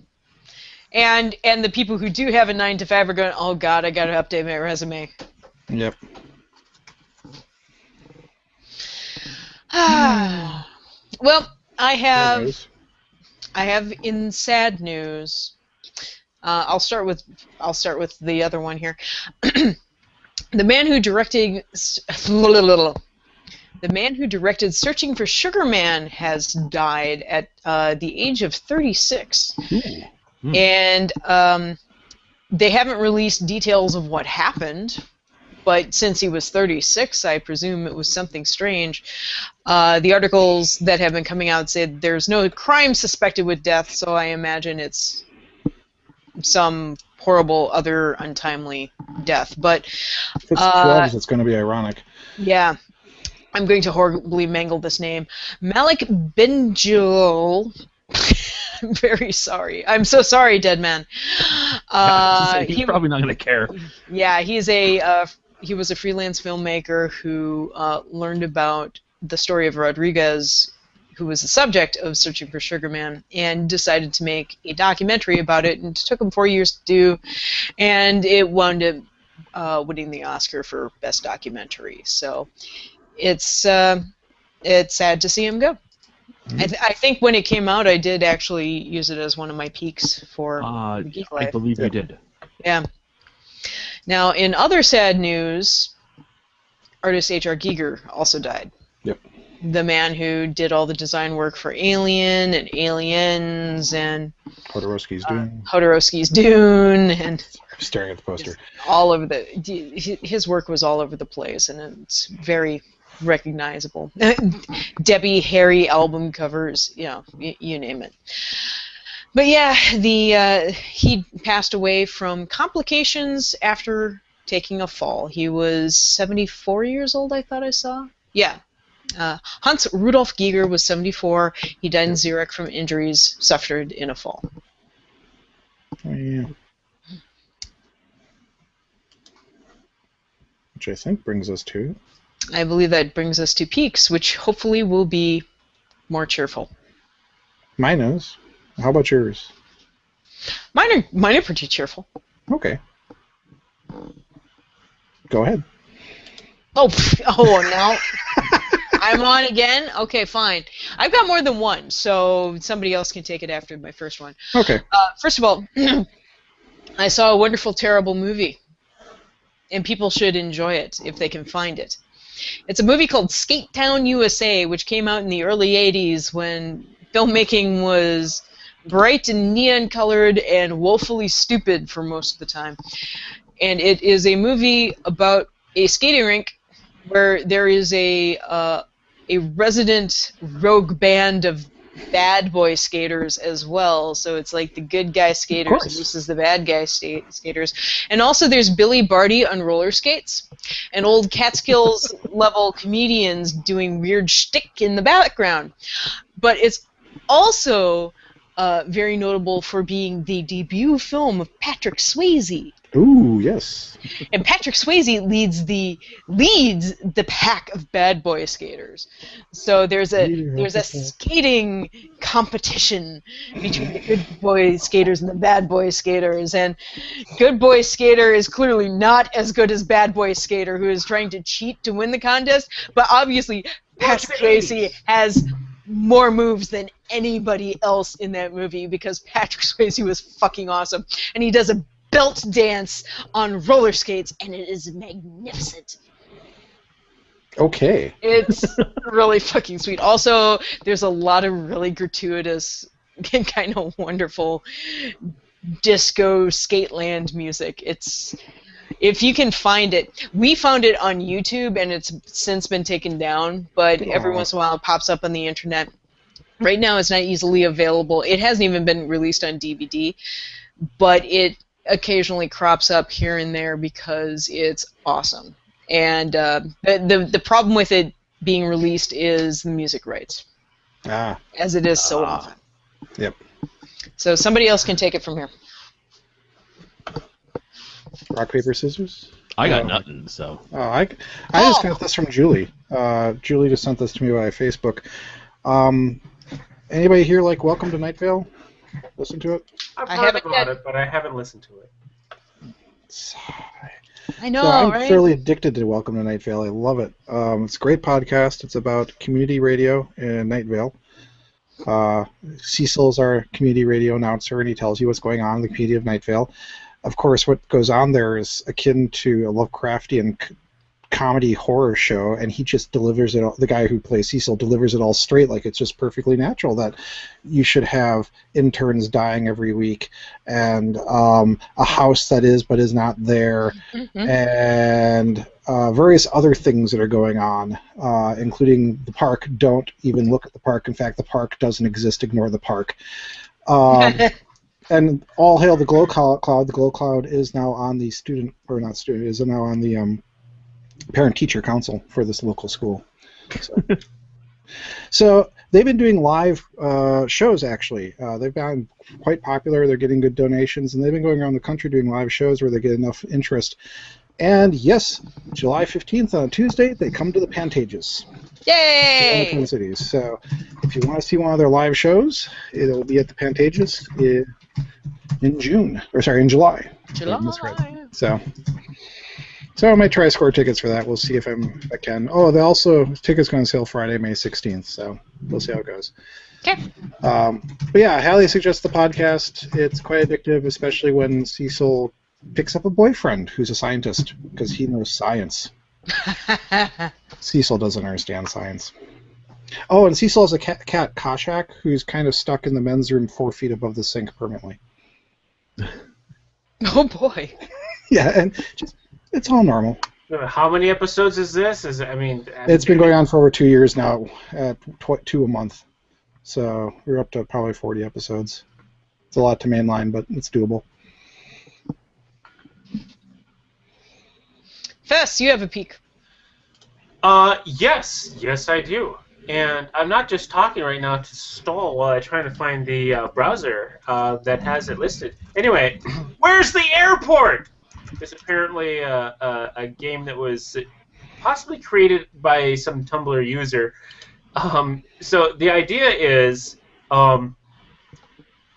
And the people who do have a 9 to 5 are going, oh God, I got to update my resume. Yep. Well, I have in sad news. I'll start with the other one here. The man who directed Searching for Sugar Man has died at the age of 36. And they haven't released details of what happened, but since he was 36, I presume it was something strange. The articles that have been coming out said there's no crime suspected with death, so I imagine it's some horrible other untimely death. But if it's drugs, it's going to be ironic. Yeah. I'm going to horribly mangle this name. Malik Benjul. I'm very sorry. I'm so sorry, dead man. He's probably not going to care. Yeah, he's a he was a freelance filmmaker who learned about the story of Rodriguez, who was the subject of Searching for Sugar Man, and decided to make a documentary about it. And it took him 4 years to do, and it wound up winning the Oscar for Best Documentary. So it's sad to see him go. I think when it came out, I did actually use it as one of my peaks for Geek Life. I believe you did. Yeah. Now, in other sad news, artist H.R. Giger also died. Yep. The man who did all the design work for Alien and Aliens and Jodorowsky's Dune. Jodorowsky's Dune, and staring at the poster. All over his work was all over the place, and it's very recognizable. Debbie Harry album covers, you name it. But yeah, he passed away from complications after taking a fall. He was 74 years old, I thought I saw. Yeah. Hans Rudolf Giger was 74. He died in Zurich from injuries suffered in a fall. Oh, yeah. Which I think brings us to... I believe that brings us to peaks, which hopefully will be more cheerful. Mine is. How about yours? Mine are pretty cheerful. Okay. Go ahead. Oh, now I'm on again? Okay, fine. I've got more than one, so somebody else can take it after my first one. Okay. First of all, I saw a wonderful, terrible movie, and people should enjoy it if they can find it. It's a movie called Skate Town, USA, which came out in the early 80s when filmmaking was bright and neon-colored and woefully stupid for most of the time. And it is a movie about a skating rink where there is a resident rogue band of bad boy skaters as well. So it's like the good guy skaters versus the bad guy skaters. And also there's Billy Barty on roller skates and old Catskills level comedians doing weird shtick in the background. But it's also very notable for being the debut film of Patrick Swayze. Ooh, yes. And Patrick Swayze leads the pack of bad boy skaters. So there's a skating competition between the good boy skaters and the bad boy skaters, and good boy skater is clearly not as good as bad boy skater, who is trying to cheat to win the contest. But obviously, Patrick Swayze has more moves than anybody else in that movie because Patrick Swayze was fucking awesome, and he does a belt dance on roller skates, and it is magnificent. Okay. It's really fucking sweet. Also, there's a lot of really gratuitous and kind of wonderful disco skateland music. If you can find it, we found it on YouTube, and it's since been taken down, but every once in a while it pops up on the internet. Right now it's not easily available. It hasn't even been released on DVD, but it occasionally crops up here and there because it's awesome. And the problem with it being released is the music rights, as it is so often. Yep. So somebody else can take it from here. Rock, paper, scissors? I got nothing, so. I just got this from Julie. Julie just sent this to me by Facebook. Anybody here like Welcome to Night Vale? Listen to it? I've heard about it, but I haven't listened to it. I know, I'm right? fairly addicted to Welcome to Night Vale. I love it. It's a great podcast. It's about community radio in Night Vale. Cecil's our community radio announcer, and he tells you what's going on in the community of Night Vale. Of course, what goes on there is akin to a Lovecraftian comedy horror show, and he just delivers it all. The guy who plays Cecil delivers it all straight, like it's just perfectly natural that you should have interns dying every week, and a house that is but is not there, and various other things that are going on, including the park. Don't even look at the park. In fact, the park doesn't exist. Ignore the park. And all hail the Glow Cloud. The Glow Cloud is now on the is now on the parent-teacher council for this local school. So they've been doing live shows, actually. They've been quite popular. They're getting good donations, and they've been going around the country doing live shows where they get enough interest And yes, July 15th on a Tuesday, they come to the Pantages. Yay! In the Twin Cities. So if you want to see one of their live shows, it'll be at the Pantages in July. July. So I might try to score tickets for that. We'll see if I can. Oh, they also tickets go on sale Friday, May 16th. So we'll see how it goes. Okay. But yeah, I highly suggest the podcast. It's quite addictive, especially when Cecil picks up a boyfriend who's a scientist because he knows science. Cecil doesn't understand science. Oh, and Cecil has a cat, Koshak, who's kind of stuck in the men's room 4 feet above the sink permanently. Oh boy. Yeah, and just it's all normal. How many episodes is this? It's been going on for over 2 years now, at 2 a month. So we're up to probably 40 episodes. It's a lot to mainline, but it's doable. Fess, you have a peek. Yes, I do. And I'm not just talking right now to stall while I try to find the browser that has it listed. Anyway, Where's the Airport? It's apparently a game that was possibly created by some Tumblr user. So the idea is you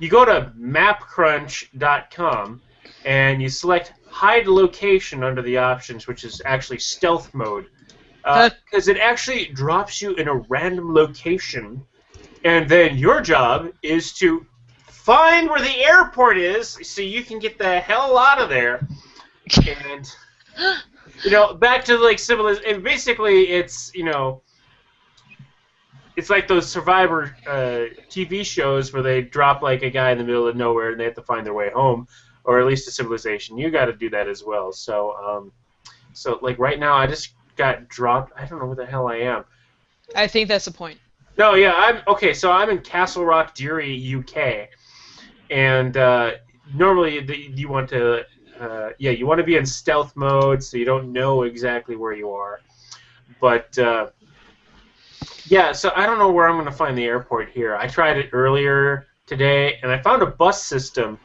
go to mapcrunch.com and you select hide location under the options, which is actually stealth mode. Because it actually drops you in a random location, and then your job is to find where the airport is so you can get the hell out of there. And, back to, like, civilization. And basically, it's like those Survivor TV shows where they drop, like, a guy in the middle of nowhere and they have to find their way home, or at least a civilization. You got to do that as well. So, like, right now, I just got dropped. I don't know where the hell I am. I think that's the point. No, yeah, so I'm in Castle Rock, Derry, UK, and normally you want to, you want to be in stealth mode so you don't know exactly where you are. But so I don't know where I'm going to find the airport here. I tried it earlier today, and I found a bus system.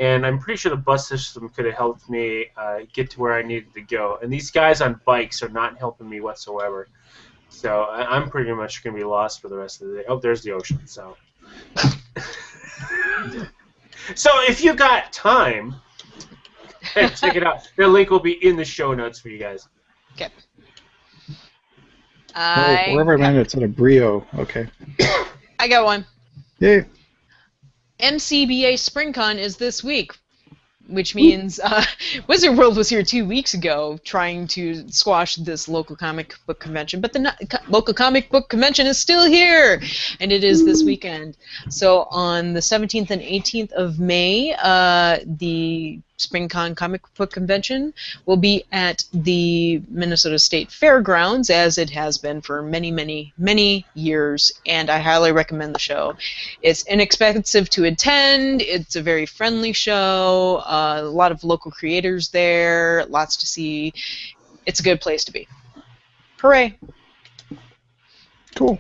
And I'm pretty sure the bus system could have helped me get to where I needed to go. And these guys on bikes are not helping me whatsoever. So I'm pretty much going to be lost for the rest of the day. Oh, there's the ocean. So, so if you got time, check it out. The link will be in the show notes for you guys. Okay. Wherever I'm at, it's at a Brio. Okay. I got one. Yay. MCBA SpringCon is this week, which means Wizard World was here 2 weeks ago trying to squash this local comic book convention, but the local comic book convention is still here, and it is this weekend. So on the 17th and 18th of May, the SpringCon Comic Book Convention will be at the Minnesota State Fairgrounds, as it has been for many, many, many years, and I highly recommend the show. It's inexpensive to attend, it's a very friendly show, a lot of local creators there, lots to see. It's a good place to be. Hooray! Cool.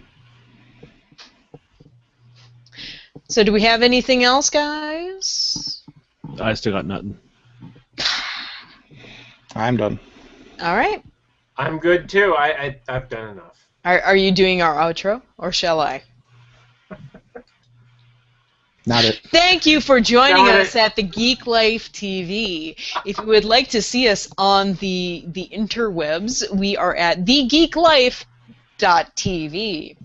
So do we have anything else, guys? I still got nothing. I'm done. All right. I'm good too. I've done enough. Are you doing our outro, or shall I? Not it. Thank you for joining us at the Geek Life TV. If you would like to see us on the interwebs, we are at thegeeklife.tv.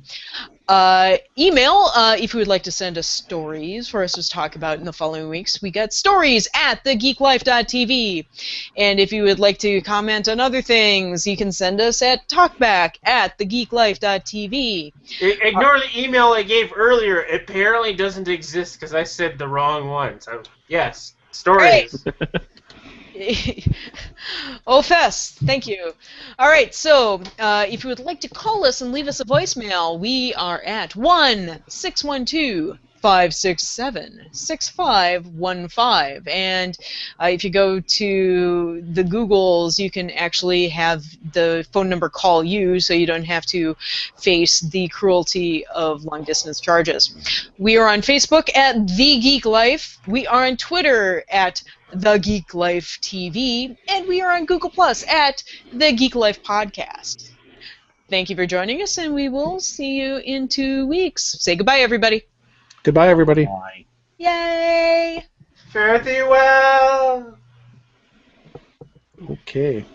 Email if you would like to send us stories for us to talk about in the following weeks. We got stories at thegeeklife.tv. And if you would like to comment on other things, you can send us at talkback@thegeeklife.tv. Ignore the email I gave earlier. It apparently doesn't exist because I said the wrong one. So, yes, stories. Oh, Fess, thank you. All right, so if you would like to call us and leave us a voicemail, we are at 1-612 567-6515. And if you go to the Googles, you can actually have the phone number call you, so you don't have to face the cruelty of long-distance charges. We are on Facebook at The Geek Life. We are on Twitter at The Geek Life TV. And we are on Google Plus at The Geek Life Podcast. Thank you for joining us, and we will see you in 2 weeks. Say goodbye, everybody. Goodbye, everybody. Bye. Yay! Fare thee well. Okay.